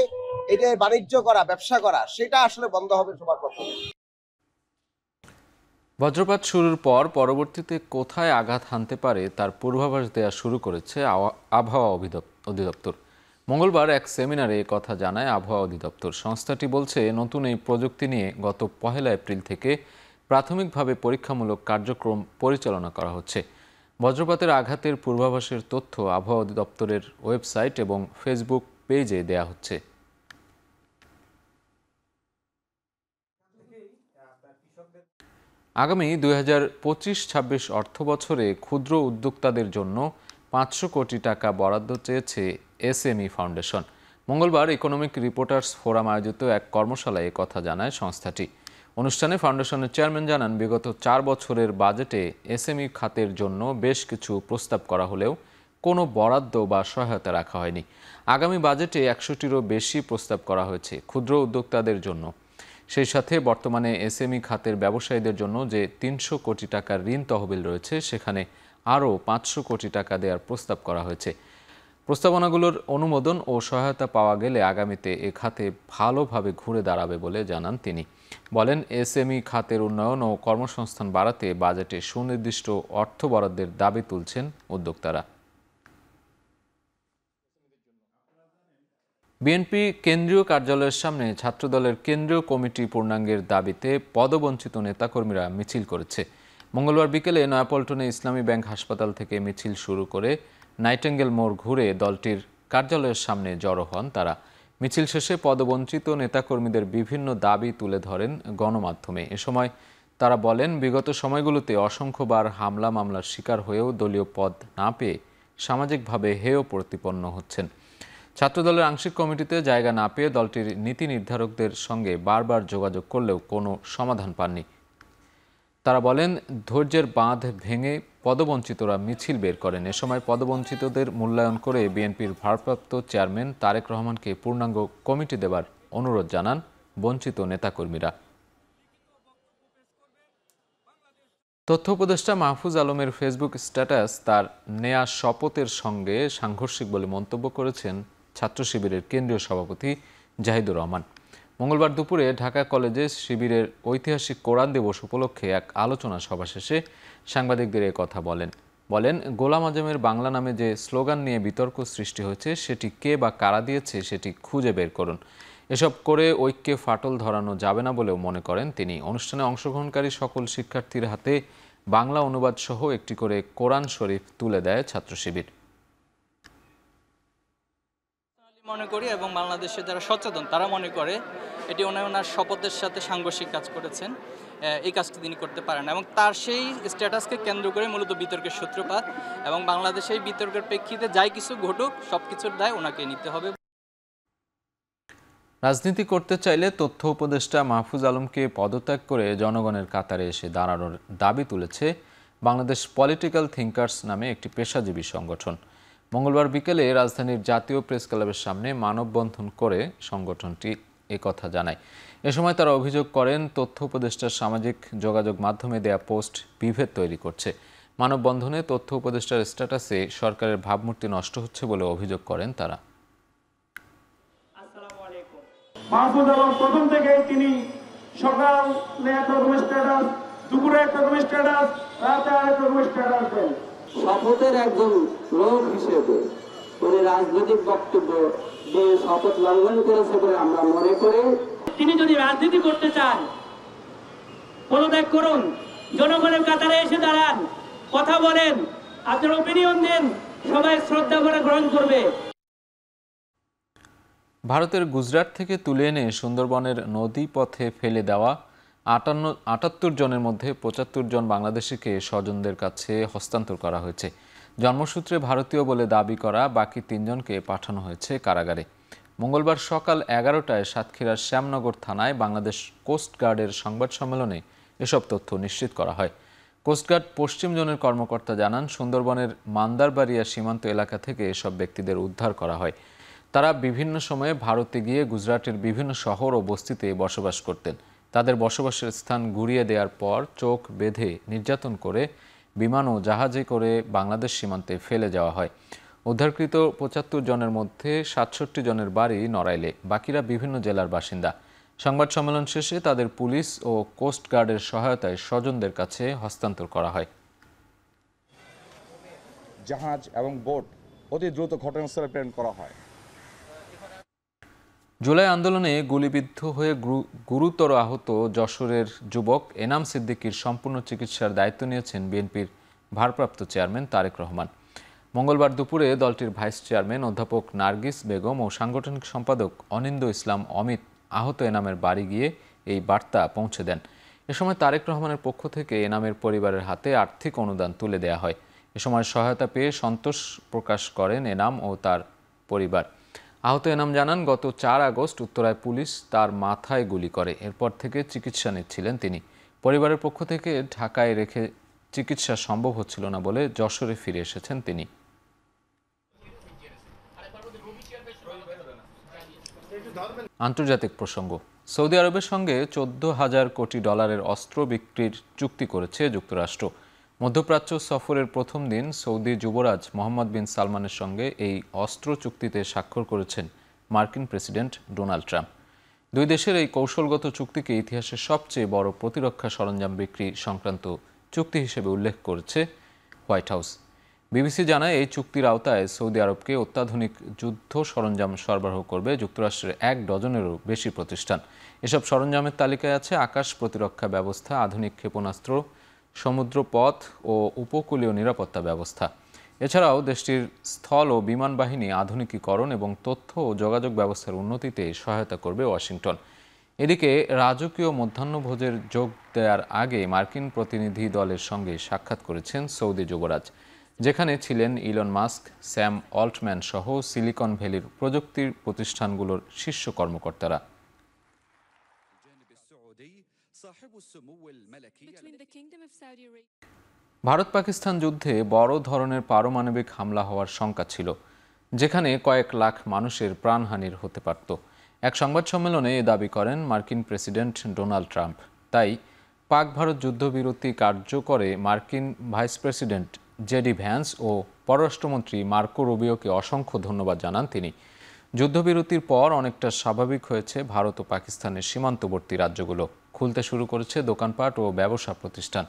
B: এটা বাণিজ্য করা, ব্যবসা করা, সেটা আসলে বন্ধ হবে সবার প্রথমে।
A: বজ্রপাত শুরুর পর পরবর্তীতে কোথায় আঘাত হানতে পারে তার পূর্বাভাস দেওয়া শুরু করেছে আবহাওয়া অধিদপ্তর। মঙ্গলবার এক সেমিনারে কথা জানায় আবহাওয়া অধিদপ্তর। সংস্থাটি বলছে, নতুন এই প্রযুক্তি নিয়ে গত 1 এপ্রিল থেকে প্রাথমিকভাবে পরীক্ষামূলক কার্যক্রম পরিচালনা করা হচ্ছে। বজ্রপাতের আঘাতের পূর্বাভাসের তথ্য আবহাওয়া অধিদপ্তরের ওয়েবসাইট এবং ফেসবুক পেজে দেয়া হচ্ছে। আগামী 2025-26 অর্থবছরে ক্ষুদ্র উদ্যোক্তাদের জন্য 500 কোটি টাকা বরাদ্দ চেয়েছে এসএমই ফাউন্ডেশন। মঙ্গলবার ইকোনমিক রিপোর্টার্স ফোরাম আয়োজিত এক কর্মশালায় কথা জানায় সংস্থাটি। অনুষ্ঠানে ফাউন্ডেশনের চেয়ারম্যান জানান, বিগত 4 বছরের বাজেটে এসএমই খাতের জন্য বেশ কিছু প্রস্তাব করা হলেও কোনো বরাদ্দ বা সহায়তা রাখা হয়নি। আগামী বাজেটে 100টিরও বেশি প্রস্তাব করা হয়েছে ক্ষুদ্র উদ্যোক্তাদের জন্য। সেই সাথে বর্তমানে এসএমই খাতের ব্যবসায়ীদের জন্য যে 300 কোটি টাকার ঋণ তহবিল রয়েছে, সেখানে আরও 500 কোটি টাকা দেওয়ার প্রস্তাব করা হয়েছে। প্রস্তাবনাগুলোর অনুমোদন ও সহায়তা পাওয়া গেলে আগামীতে এ খাতে ভালোভাবে ঘুরে দাঁড়াবে বলে জানান তিনি। বলেন, এসএমই খাতের উন্নয়ন ও কর্মসংস্থান বাড়াতে বাজেটে সুনির্দিষ্ট অর্থ বরাদ্দের দাবি তুলছেন উদ্যোক্তারা। বিএনপি কেন্দ্রীয় কার্যালয়ের সামনে ছাত্রদলের কেন্দ্রীয় কমিটি পূর্ণাঙ্গের দাবিতে পদবঞ্চিত নেতাকর্মীরা মিছিল করেছে। মঙ্গলবার বিকেলে নয়াপল্টনে ইসলামী ব্যাংক হাসপাতাল থেকে মিছিল শুরু করে নাইটেঙ্গেল মোড় ঘুরে দলটির কার্যালয়ের সামনে জড়ো হন তারা। মিছিল শেষে পদবঞ্চিত নেতাকর্মীদের বিভিন্ন দাবি তুলে ধরেন গণমাধ্যমে। এ সময় তারা বলেন, বিগত সময়গুলোতে অসংখ্যবার হামলা মামলার শিকার হয়েও দলীয় পদ না পেয়ে সামাজিকভাবে হেয় প্রতিপন্ন হচ্ছেন। ছাত্রদলের আংশিক কমিটিতে জায়গা না পেয়ে দলটির নীতি নির্ধারকদের সঙ্গে বারবার যোগাযোগ করলেও কোনো সমাধান পাননি। তারা বলেন, ধৈর্যের বাঁধ ভেঙে পদবঞ্চিতরা মিছিল বের করেন। এ সময় পদবঞ্চিতদের মূল্যায়ন করে বিএনপির ভারপ্রাপ্ত চেয়ারম্যান তারেক রহমানকে পূর্ণাঙ্গ কমিটি দেবার অনুরোধ জানান বঞ্চিত নেতাকর্মীরা। তথ্য উপদেষ্টা মাহফুজ আলমের ফেসবুক স্ট্যাটাস তার নেয়া শপথের সঙ্গে সাংঘর্ষিক বলে মন্তব্য করেছেন ছাত্র শিবিরের কেন্দ্রীয় সভাপতি জাহিদুর রহমান। মঙ্গলবার দুপুরে ঢাকা কলেজে শিবিরের ঐতিহাসিক কোরআন দিবস উপলক্ষে এক আলোচনা সভা শেষে সাংবাদিকদের এ কথা বলেন, গোলাম আজমের বাংলা নামে যে স্লোগান নিয়ে বিতর্ক সৃষ্টি হয়েছে, সেটি কে বা কারা দিয়েছে সেটি খুঁজে বের করুন। এসব করে ঐক্যে ফাটল ধরানো যাবে না বলেও মনে করেন তিনি। অনুষ্ঠানে অংশগ্রহণকারী সকল শিক্ষার্থীর হাতে বাংলা অনুবাদ সহ একটি করে কোরআন শরীফ তুলে দেয় ছাত্র শিবির।
C: মনে করি এবং বাংলাদেশে যারা সচেতন তারা মনে করে এটি ওনার শপথের সাথে সাংঘর্ষিক কাজ করেছেন এই কাজটি তিনি করতে পারেন এবং তার সেই স্ট্যাটাসকে কেন্দ্র করে মূলত বিতর্কের সূত্রপাত এবং বাংলাদেশে এই বিতর্কের প্রেক্ষিতে যাই কিছু ঘটুক সব কিছুর দায় ওনাকে নিতে হবে।
A: রাজনীতি করতে চাইলে তথ্য উপদেষ্টা মাহফুজ আলমকে পদত্যাগ করে জনগণের কাতারে এসে দাঁড়ানোর দাবি তুলেছে বাংলাদেশ পলিটিক্যাল থিঙ্কার্স নামে একটি পেশাজীবী সংগঠন। মঙ্গলবার বিকেলে রাজধানীর জাতীয় প্রেস ক্লাবের সামনে মানববন্ধন করে সংগঠনটি একথা জানায়। এ সময় তারা অভিযোগ করেন তথ্য উপদেষ্টার সামাজিক যোগাযোগ মাধ্যমে দেয়া পোস্ট বিভেদ তৈরি করছে। মানববন্ধনে তথ্য উপদেষ্টার স্ট্যাটাসে সরকারের ভাবমূর্তি নষ্ট হচ্ছে বলে অভিযোগ করেন তারা।
D: মাহফুজ আলম প্রথম থেকেই তিনি সকালে একরকম স্ট্যাটাস, দুপুরে একরকম স্ট্যাটাস, রাতে আরেকরকম স্ট্যাটাস দেন।
E: শপথের একজন লোক হিসেবে উনি রাজনৈতিক বক্তব্য দিয়ে শপথ লঙ্ঘন করেছে বলে আমরা মনে করি।
D: তিনি যদি রাজনীতি করতে চান পদত্যাগ করুন, জনগণের কাতারে এসে দাঁড়ান, কথা বলেন, আপনার ওপিনিয়ন দেন, সবাই শ্রদ্ধা করে গ্রহণ করবে।
A: ভারতের গুজরাট থেকে তুলে এনে সুন্দরবনের নদী পথে ফেলে দেওয়া 78 জনের মধ্যে 75 জন বাংলাদেশিকে স্বজনদের কাছে হস্তান্তর করা হয়েছে। জন্মসূত্রে ভারতীয় বলে দাবি করা বাকি 3 জনকে পাঠানো হয়েছে কারাগারে। মঙ্গলবার সকাল 11টায় সাতক্ষীরার শ্যামনগর থানায় বাংলাদেশ কোস্টগার্ডের সংবাদ সম্মেলনে এসব তথ্য নিশ্চিত করা হয়। কোস্টগার্ড পশ্চিম জোনের কর্মকর্তা জানান, সুন্দরবনের মান্দারবাড়িয়া সীমান্ত এলাকা থেকে এসব ব্যক্তিদের উদ্ধার করা হয়। তারা বিভিন্ন সময়ে ভারতে গিয়ে গুজরাটের বিভিন্ন শহর ও বস্তিতে বসবাস করতেন। তাদের বসবাসের স্থান ঘুরিয়ে দেওয়ার পর চোখ বেঁধে নির্যাতন করে বিমান ও জাহাজে করে বাংলাদেশ সীমান্তে ফেলে যাওয়া হয়। উদ্ধারকৃত 75 জনের মধ্যে 67 জনের বাড়ি নড়াইলে, বাকিরা বিভিন্ন জেলার বাসিন্দা। সংবাদ সম্মেলন শেষে তাদের পুলিশ ও কোস্টগার্ডের সহায়তায় স্বজনদের কাছে হস্তান্তর করা হয়।
W: জাহাজ এবং বোট অতি দ্রুত ঘটনাস্থলে প্রেরণ করা হয়।
A: জুলাই আন্দোলনে গুলিবিদ্ধ হয়ে গুরুতর আহত যশোরের যুবক এনাম সিদ্দিকীর সম্পূর্ণ চিকিৎসার দায়িত্ব নিয়েছেন বিএনপির ভারপ্রাপ্ত চেয়ারম্যান তারেক রহমান। মঙ্গলবার দুপুরে দলটির ভাইস চেয়ারম্যান অধ্যাপক নার্গিস বেগম ও সাংগঠনিক সম্পাদক অনিন্দ ইসলাম অমিত আহত এনামের বাড়ি গিয়ে এই বার্তা পৌঁছে দেন। এ সময় তারেক রহমানের পক্ষ থেকে এনামের পরিবারের হাতে আর্থিক অনুদান তুলে দেওয়া হয়। এ সময় সহায়তা পেয়ে সন্তোষ প্রকাশ করেন এনাম ও তার পরিবার। আহত এনাম জানান, গত 4 আগস্ট উত্তরায় পুলিশ তার মাথায় গুলি করে। এরপর থেকে চিকিৎসা নিচ্ছিলেন তিনি। পরিবারের পক্ষ থেকে ঢাকায় রেখে চিকিৎসা সম্ভব হচ্ছিল না বলে যশোরে ফিরে এসেছেন তিনি। আন্তর্জাতিক প্রসঙ্গ। সৌদি আরবের সঙ্গে $14,000 কোটি অস্ত্র বিক্রির চুক্তি করেছে যুক্তরাষ্ট্র। মধ্যপ্রাচ্য সফরের প্রথম দিন সৌদি যুবরাজ মোহাম্মদ বিন সালমানের সঙ্গে এই অস্ত্র চুক্তিতে স্বাক্ষর করেছেন মার্কিন প্রেসিডেন্ট ডোনাল্ড ট্রাম্প। দুই দেশের এই কৌশলগত চুক্তিকে ইতিহাসের সবচেয়ে বড় প্রতিরক্ষা সরঞ্জাম বিক্রি সংক্রান্ত চুক্তি হিসেবে উল্লেখ করেছে হোয়াইট হাউস। বিবিসি জানায়, এই চুক্তির আওতায় সৌদি আরবকে অত্যাধুনিক যুদ্ধ সরঞ্জাম সরবরাহ করবে যুক্তরাষ্ট্রের 1 ডজনেরও বেশি প্রতিষ্ঠান। এসব সরঞ্জামের তালিকায় আছে আকাশ প্রতিরক্ষা ব্যবস্থা, আধুনিক ক্ষেপণাস্ত্র, সমুদ্রপথ ও উপকূলীয় নিরাপত্তা ব্যবস্থা। এছাড়াও দেশটির স্থল ও বিমান বাহিনী আধুনিকীকরণ এবং তথ্য ও যোগাযোগ ব্যবস্থার উন্নতিতে সহায়তা করবে ওয়াশিংটন। এদিকে রাজকীয় মধ্যাহ্নভোজের যোগ দেওয়ার আগে মার্কিন প্রতিনিধি দলের সঙ্গে সাক্ষাৎ করেছেন সৌদি যুবরাজ, যেখানে ছিলেন ইলন মাস্ক, স্যাম অল্টম্যান সহ সিলিকন ভ্যালির প্রযুক্তির প্রতিষ্ঠানগুলোর শীর্ষ কর্মকর্তারা। ভারত পাকিস্তান যুদ্ধে বড় ধরনের পারমাণবিক হামলা হওয়ার শঙ্কা ছিল, যেখানে কয়েক লাখ মানুষের প্রাণহানির হতে পারত। এক সংবাদ সম্মেলনে এ দাবি করেন মার্কিন প্রেসিডেন্ট ডোনাল্ড ট্রাম্প। তাই পাক ভারত যুদ্ধবিরতি কার্যকরে মার্কিন ভাইস প্রেসিডেন্ট জেডি ভ্যান্স ও পররাষ্ট্রমন্ত্রী মার্কো রুবিওকে অসংখ্য ধন্যবাদ জানান তিনি। যুদ্ধবিরতির পর অনেকটা স্বাভাবিক হয়েছে ভারত ও পাকিস্তানের সীমান্তবর্তী রাজ্যগুলো। খুলতে শুরু করেছে দোকানপাট ও ব্যবসা প্রতিষ্ঠান।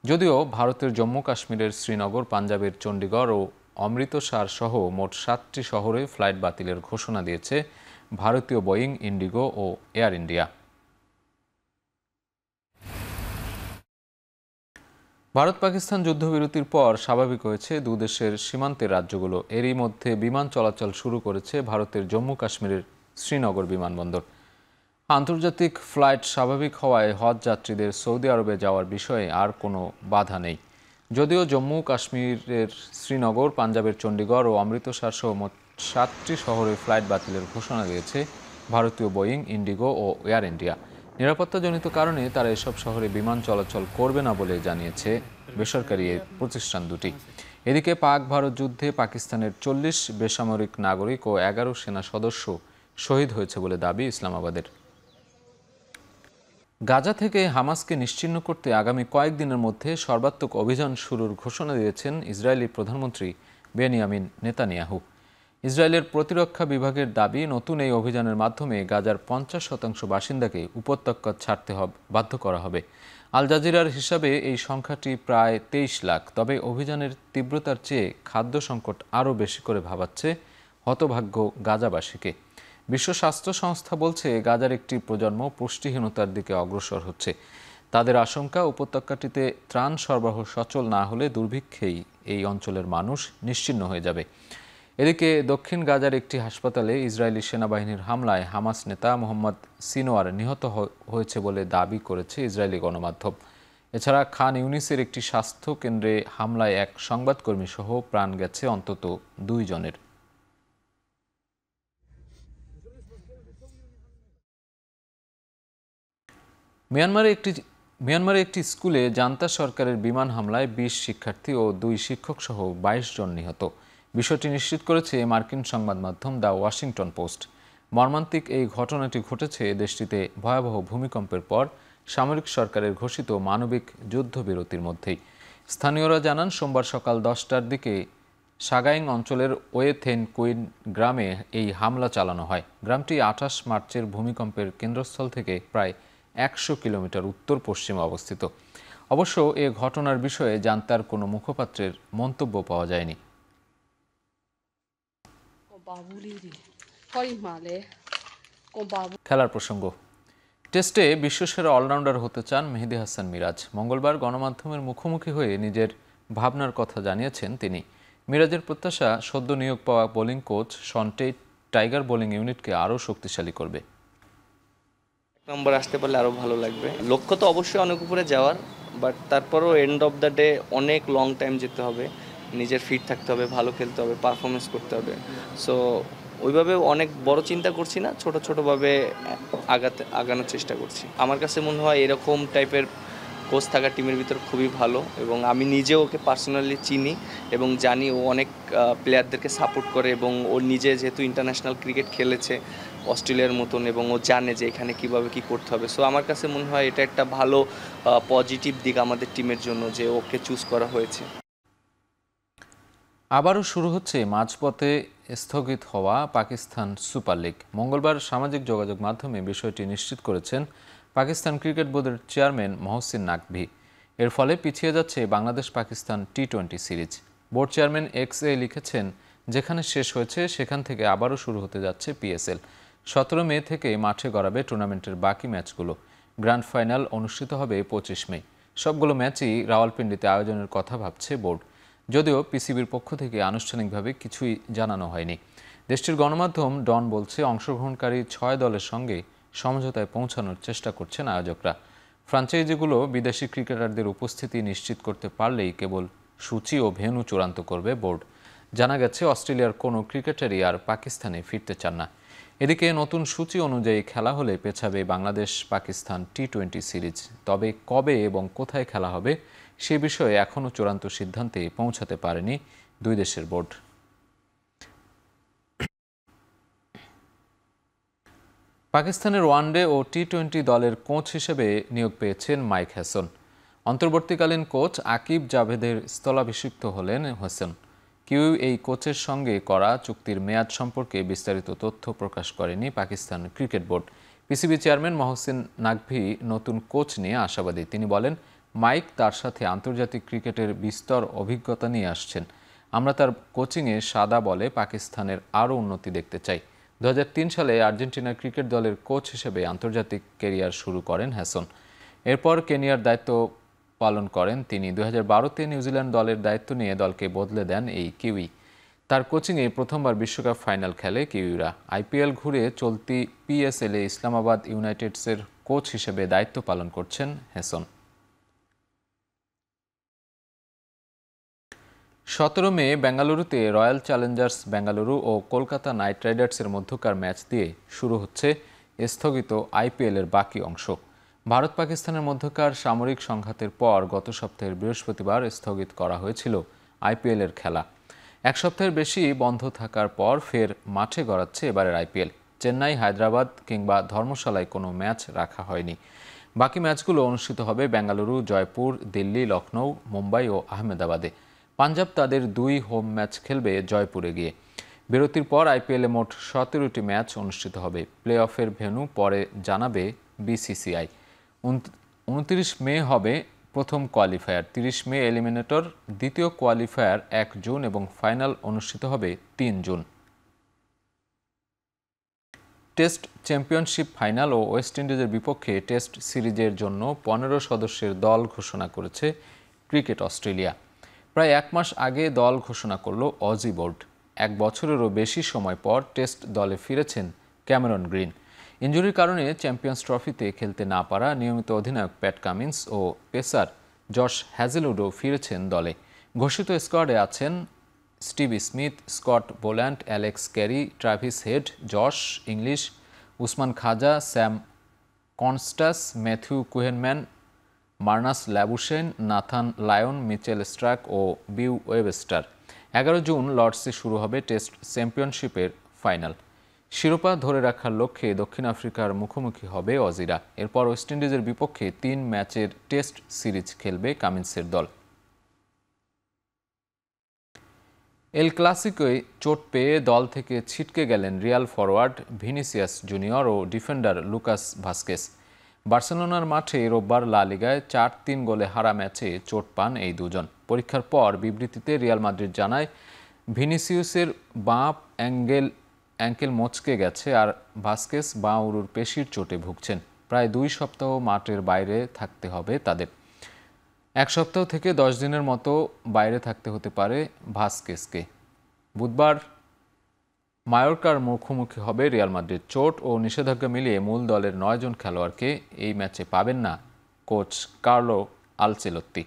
A: যদিও ভারতের জম্মু কাশ্মীরের শ্রীনগর, পাঞ্জাবের চণ্ডীগড় ও অমৃতসর সহ মোট 7টি শহরে ফ্লাইট বাতিলের ঘোষণা দিয়েছে ভারতীয় বোয়িং, ইন্ডিগো ও এয়ার ইন্ডিয়া। ভারত পাকিস্তান যুদ্ধবিরতির পর স্বাভাবিক হয়েছে দুদেশের সীমান্তের রাজ্যগুলো। এরই মধ্যে বিমান চলাচল শুরু করেছে ভারতের জম্মু কাশ্মীরের শ্রীনগর বিমানবন্দর। আন্তর্জাতিক ফ্লাইট স্বাভাবিক হওয়ায় হজ যাত্রীদের সৌদি আরবে যাওয়ার বিষয়ে আর কোনো বাধা নেই। যদিও জম্মু কাশ্মীরের শ্রীনগর, পাঞ্জাবের চণ্ডীগড় ও অমৃতসর সহ মোট 7টি শহরে ফ্লাইট বাতিলের ঘোষণা দিয়েছে ভারতীয় বোয়িং, ইন্ডিগো ও এয়ার ইন্ডিয়া। নিরাপত্তাজনিত কারণে তারা এসব শহরে বিমান চলাচল করবে না বলে জানিয়েছে বেসরকারি এই প্রতিষ্ঠান দুটি। এদিকে পাক ভারত যুদ্ধে পাকিস্তানের 40 বেসামরিক নাগরিক ও 11 সেনা সদস্য শহীদ হয়েছে বলে দাবি ইসলামাবাদের। গাজা থেকে হামাসকে নিশ্চিহ্ন করতে আগামী কয়েকদিনের মধ্যে সর্বাত্মক অভিযান শুরুর ঘোষণা দিয়েছেন ইসরায়েলি প্রধানমন্ত্রী বেনিয়ামিন নেতানিয়াহু। ইসরায়েলের প্রতিরক্ষা বিভাগের দাবি, নতুন এই অভিযানের মাধ্যমে গাজার 50% বাসিন্দাকে উপত্যকা ছাড়তে বাধ্য করা হবে। আল জাজিরার হিসাবে এই সংখ্যাটি প্রায় 23 লাখ। তবে অভিযানের তীব্রতার চেয়ে খাদ্য সংকট আরও বেশি করে ভাবাচ্ছে হতভাগ্য গাজাবাসীকে। বিশ্ব স্বাস্থ্য সংস্থা বলছে, গাজার একটি প্রজন্ম পুষ্টিহীনতার দিকে অগ্রসর হচ্ছে। তাদের আশঙ্কা, উপত্যকাটিতে ত্রাণ সরবরাহ সচল না হলে দুর্ভিক্ষেই এই অঞ্চলের মানুষ নিশ্চিহ্ন হয়ে যাবে। এদিকে দক্ষিণ গাজার একটি হাসপাতালে ইসরায়েলি সেনাবাহিনীর হামলায় হামাস নেতা মোহাম্মদ সিনোয়ার নিহত হয়েছে বলে দাবি করেছে ইসরায়েলি গণমাধ্যম। এছাড়া খান ইউনিসের একটি স্বাস্থ্য কেন্দ্রে হামলায় এক সংবাদকর্মী সহ প্রাণ গেছে অন্তত 2 জনের। মিয়ানমারে একটি স্কুলে জান্তা সরকারের বিমান হামলায় 20 শিক্ষার্থী ও 2 শিক্ষক সহ 22 জন নিহত। বিষয়টি নিশ্চিত করেছে মার্কিন সংবাদ মাধ্যম দ্য ওয়াশিংটন পোস্ট। মর্মান্তিক এই ঘটনাটি ঘটেছে দেশটিতে ভয়াবহ ভূমিকম্পের পর সামরিক সরকারের ঘোষিত মানবিক যুদ্ধবিরতির মধ্যেই। স্থানীয়রা জানান, সোমবার সকাল 10টার দিকে সাগাইং অঞ্চলের ওয়েথেন কুইন গ্রামে এই হামলা চালানো হয়। গ্রামটি 28 মার্চের ভূমিকম্পের কেন্দ্রস্থল থেকে প্রায় 100 কিলোমিটার উত্তর পশ্চিমে অবস্থিত। অবশ্য এ ঘটনার বিষয়ে জান্তার কোনো মুখপাত্রের মন্তব্য পাওয়া যায়নি। খেলার প্রসঙ্গ। টেস্টে বিশ্বসেরা অলরাউন্ডার হতে চান মেহেদী হাসান মিরাজ। মঙ্গলবার গণমাধ্যমের মুখোমুখি হয়ে নিজের ভাবনার কথা জানিয়েছেন তিনি। মিরাজের প্রত্যাশা, সদ্য নিয়োগ পাওয়া bowling coach Shaun Tait tiger bowling ইউনিটকে আরও শক্তিশালী করবে।
F: নম্বর আসতে পারলে আরও ভালো লাগবে। লক্ষ্য তো অবশ্যই অনেক উপরে যাওয়ার, বাট তারপরও এন্ড অফ দ্য ডে অনেক লং টাইম যেতে হবে, নিজের ফিট থাকতে হবে, ভালো খেলতে হবে, পারফরমেন্স করতে হবে। সো ওইভাবে অনেক বড় চিন্তা করছি না, ছোট ছোটোভাবে আগানোর চেষ্টা করছি। আমার কাছে মনে হয় এরকম টাইপের কোচ থাকা টিমের ভিতর খুবই ভালো, এবং আমি নিজেও ওকে পার্সোনালি চিনি এবং জানি ও অনেক প্লেয়ারদেরকে সাপোর্ট করে, এবং ও নিজে যেহেতু ইন্টারন্যাশনাল ক্রিকেট খেলেছে অস্ট্রেলিয়ার মতন, এবং ও জানে যে এখানে কিভাবে কি করতে হবে। সো আমার কাছে মনে হয় এটা একটা ভালো পজিটিভ দিক আমাদের টিমের জন্য যে ওকে চুজ করা হয়েছে।
A: আবারও শুরু হচ্ছে মাঝপথে স্থগিত হওয়া পাকিস্তান সুপার লিগ। মঙ্গলবার সামাজিক যোগাযোগ মাধ্যমে বিষয়টি নিশ্চিত করেছেন পাকিস্তান ক্রিকেট বোর্ডের চেয়ারম্যান মহসিন নাকভি। এর ফলে পিছিয়ে যাচ্ছে বাংলাদেশ পাকিস্তান টি-20 সিরিজ। বোর্ড চেয়ারম্যান এক্সে লিখেছেন, যেখানে শেষ হয়েছে সেখান থেকে আবারও শুরু হতে যাচ্ছে পিএসএল। 17 মে থেকে মাঠে গড়াবে টুর্নামেন্টের বাকি ম্যাচগুলো। গ্র্যান্ড ফাইনাল অনুষ্ঠিত হবে 25 মে। সবগুলো ম্যাচই রাওয়ালপিন্ডিতে আয়োজনের কথা ভাবছে বোর্ড, যদিও পিসিবির পক্ষ থেকে আনুষ্ঠানিকভাবে কিছুই জানানো হয়নি। দেশটির গণমাধ্যম ডন বলছে, অংশগ্রহণকারী 6 দলের সঙ্গে সমঝোতায় পৌঁছানোর চেষ্টা করছেন আয়োজকরা। ফ্র্যাঞ্চাইজিগুলো বিদেশি ক্রিকেটারদের উপস্থিতি নিশ্চিত করতে পারলেই কেবল সূচি ও ভেন্যু চূড়ান্ত করবে বোর্ড। জানা গেছে, অস্ট্রেলিয়ার কোনো ক্রিকেটারই আর পাকিস্তানে ফিরতে চান না। এদিকে নতুন সূচি অনুযায়ী খেলা হলে পেছাবে বাংলাদেশ পাকিস্তান টি-20 সিরিজ। তবে কবে এবং কোথায় খেলা হবে সে বিষয়ে এখনও চূড়ান্ত সিদ্ধান্তে পৌঁছাতে পারেনি দুই দেশের বোর্ড। পাকিস্তানের ওয়ানডে ও টি-20 দলের কোচ হিসেবে নিয়োগ পেয়েছেন মাইক হেসন। অন্তর্বর্তীকালীন কোচ আকিব জাভেদের স্থলাভিষিক্ত হলেন হেসন। কেউ এই কোচের সঙ্গে করা চুক্তির মেয়াদ সম্পর্কে বিস্তারিত তথ্য প্রকাশ করেনি Pakistan cricket board. PCB chairman Mohsin Naqvi নতুন কোচ নিয়ে আশাবাদী। তিনি বলেন, মাইক তার সাথে আন্তর্জাতিক ক্রিকেটের বিস্তর অভিজ্ঞতা নিয়ে আসছেন। আমরা তার কোচিংয়ে সাদা বলে পাকিস্তানের আরও উন্নতি দেখতে চাই। 2003 সালে আর্জেন্টিনার ক্রিকেট দলের কোচ হিসেবে আন্তর্জাতিক ক্যারিয়ার শুরু করেন হেসন। এরপর কেনিয়ার দায়িত্ব পালন করেন তিনি। 2012-তে নিউজিল্যান্ড দলের দায়িত্ব নিয়ে দলকে বদলে দেন এই কিউই। তার কোচিংয়ে প্রথমবার বিশ্বকাপ ফাইনাল খেলে কিউইরা। আইপিএল ঘুরে চলতি পিএসএলে ইসলামাবাদ ইউনাইটেডসের কোচ হিসেবে দায়িত্ব পালন করছেন হেসন। 17 মে বেঙ্গালুরুতে রয়্যাল চ্যালেঞ্জার্স বেঙ্গালুরু ও কলকাতা নাইট রাইডার্সের মধ্যকার ম্যাচ দিয়ে শুরু হচ্ছে স্থগিত আইপিএলের বাকি অংশ। ভারত পাকিস্তানের মধ্যকার সামরিক সংঘাতের পর গত সপ্তাহের বৃহস্পতিবার স্থগিত করা হয়েছিল আইপিএলের খেলা। এক সপ্তাহের বেশি বন্ধ থাকার পর ফের মাঠে গড়াচ্ছে এবারের আইপিএল। চেন্নাই, হায়দ্রাবাদ কিংবা ধর্মশালায় কোনো ম্যাচ রাখা হয়নি। বাকি ম্যাচগুলো অনুষ্ঠিত হবে বেঙ্গালুরু, জয়পুর, দিল্লি, লখনৌ, মুম্বাই ও আহমেদাবাদে। পাঞ্জাব তাদের 2 হোম ম্যাচ খেলবে জয়পুরে গিয়ে। বিরতির পর আইপিএলে মোট 17টি ম্যাচ অনুষ্ঠিত হবে। প্লে অফের ভেন্যু পরে জানাবে বিসিসিআই। 29 মে হবে প্রথম কোয়ালিফায়ার, 30 মে এলিমিনেটর, দ্বিতীয় কোয়ালিফায়ার 1 জুন এবং ফাইনাল অনুষ্ঠিত হবে 3 জুন। টেস্ট চ্যাম্পিয়নশিপ ফাইনাল ও ওয়েস্ট ইন্ডিজের বিপক্ষে টেস্ট সিরিজের জন্য 15 সদস্যের দল ঘোষণা করেছে ক্রিকেট অস্ট্রেলিয়া। প্রায় 1 মাস আগে দল ঘোষণা করল অজি বোর্ড। 1 বছরেরও বেশি সময় পর টেস্ট দলে ফিরেছেন ক্যামেরন গ্রিন। ইনজুরির কারণে চ্যাম্পিয়ন্স ট্রফিতে খেলতে না পারা নিয়মিত অধিনায়ক প্যাট কামিন্স ও পেসার জশ হ্যাজেলউডও ফিরেছেন দলে। ঘোষিত স্কোয়াডে আছেন Steve Smith, Scott Boland, Alex Carey, Travis Head, Josh Inglis, Usman Khawaja, Sam Konstas, Matthew Kuhnemann, Marnus Labuschagne, Nathan Lyon, Mitchell Starc ও বিউ ওয়েবস্টার। 11 জুন লর্ডসে শুরু হবে টেস্ট চ্যাম্পিয়নশিপের ফাইনাল। শিরোপা ধরে রাখার লক্ষ্যে দক্ষিণ আফ্রিকার মুখোমুখি হবে অজিরা। এরপর ওয়েস্ট ইন্ডিজের বিপক্ষে 3 ম্যাচের টেস্ট সিরিজ খেলবে কামিন্সের দল। এল ক্লাসিকোয় চোট পেয়ে দল থেকে ছিটকে গেলেন রিয়াল ফরওয়ার্ড ভিনিসিয়াস জুনিয়র ও ডিফেন্ডার লুকাস ভাস্কেস। বার্সেলোনার মাঠে রোববার লা লিগায় 4-3 গোলে হারা ম্যাচে চোট পান এই দুজন। পরীক্ষার পর বিবৃতিতে রিয়াল মাদ্রিদ জানায়, ভিনিসিয়াসের বাঁ অ্যাঙ্কেল মচকে গেছে আর ভাস্কেস বাঁ উরুর পেশির চোটে ভুগছেন। প্রায় 2 সপ্তাহ মাঠের বাইরে থাকতে হবে তাদের। 1 সপ্তাহ থেকে 10 দিনের মতো বাইরে থাকতে হতে পারে ভাস্কেসকে। বুধবার মায়োর্কার মুখোমুখি হবে রিয়াল মাদ্রিদ। চোট ও নিষেধাজ্ঞা মিলিয়ে মূল দলের 9 জন খেলোয়াড়কে এই ম্যাচে পাবেন না কোচ কার্লো আলচেলত্তি।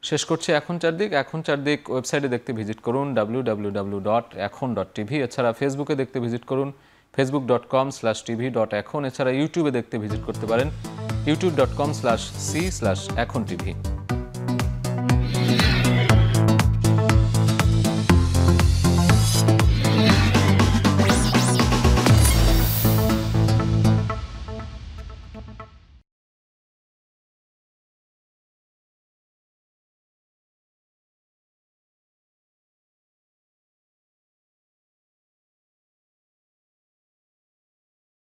A: শেষ করছে এখন চারদিক। এখন চারদিক ওয়েবসাইটে দেখতে ভিজিট করুন www.ekhon.tv। এছাড়া ফেসবুকে দেখতে ভিজিট করুন facebook.com/tv.ekhon। এছাড়া ইউটিউবে দেখতে ভিজিট করতে পারেন youtube.com/c/ekhon tv।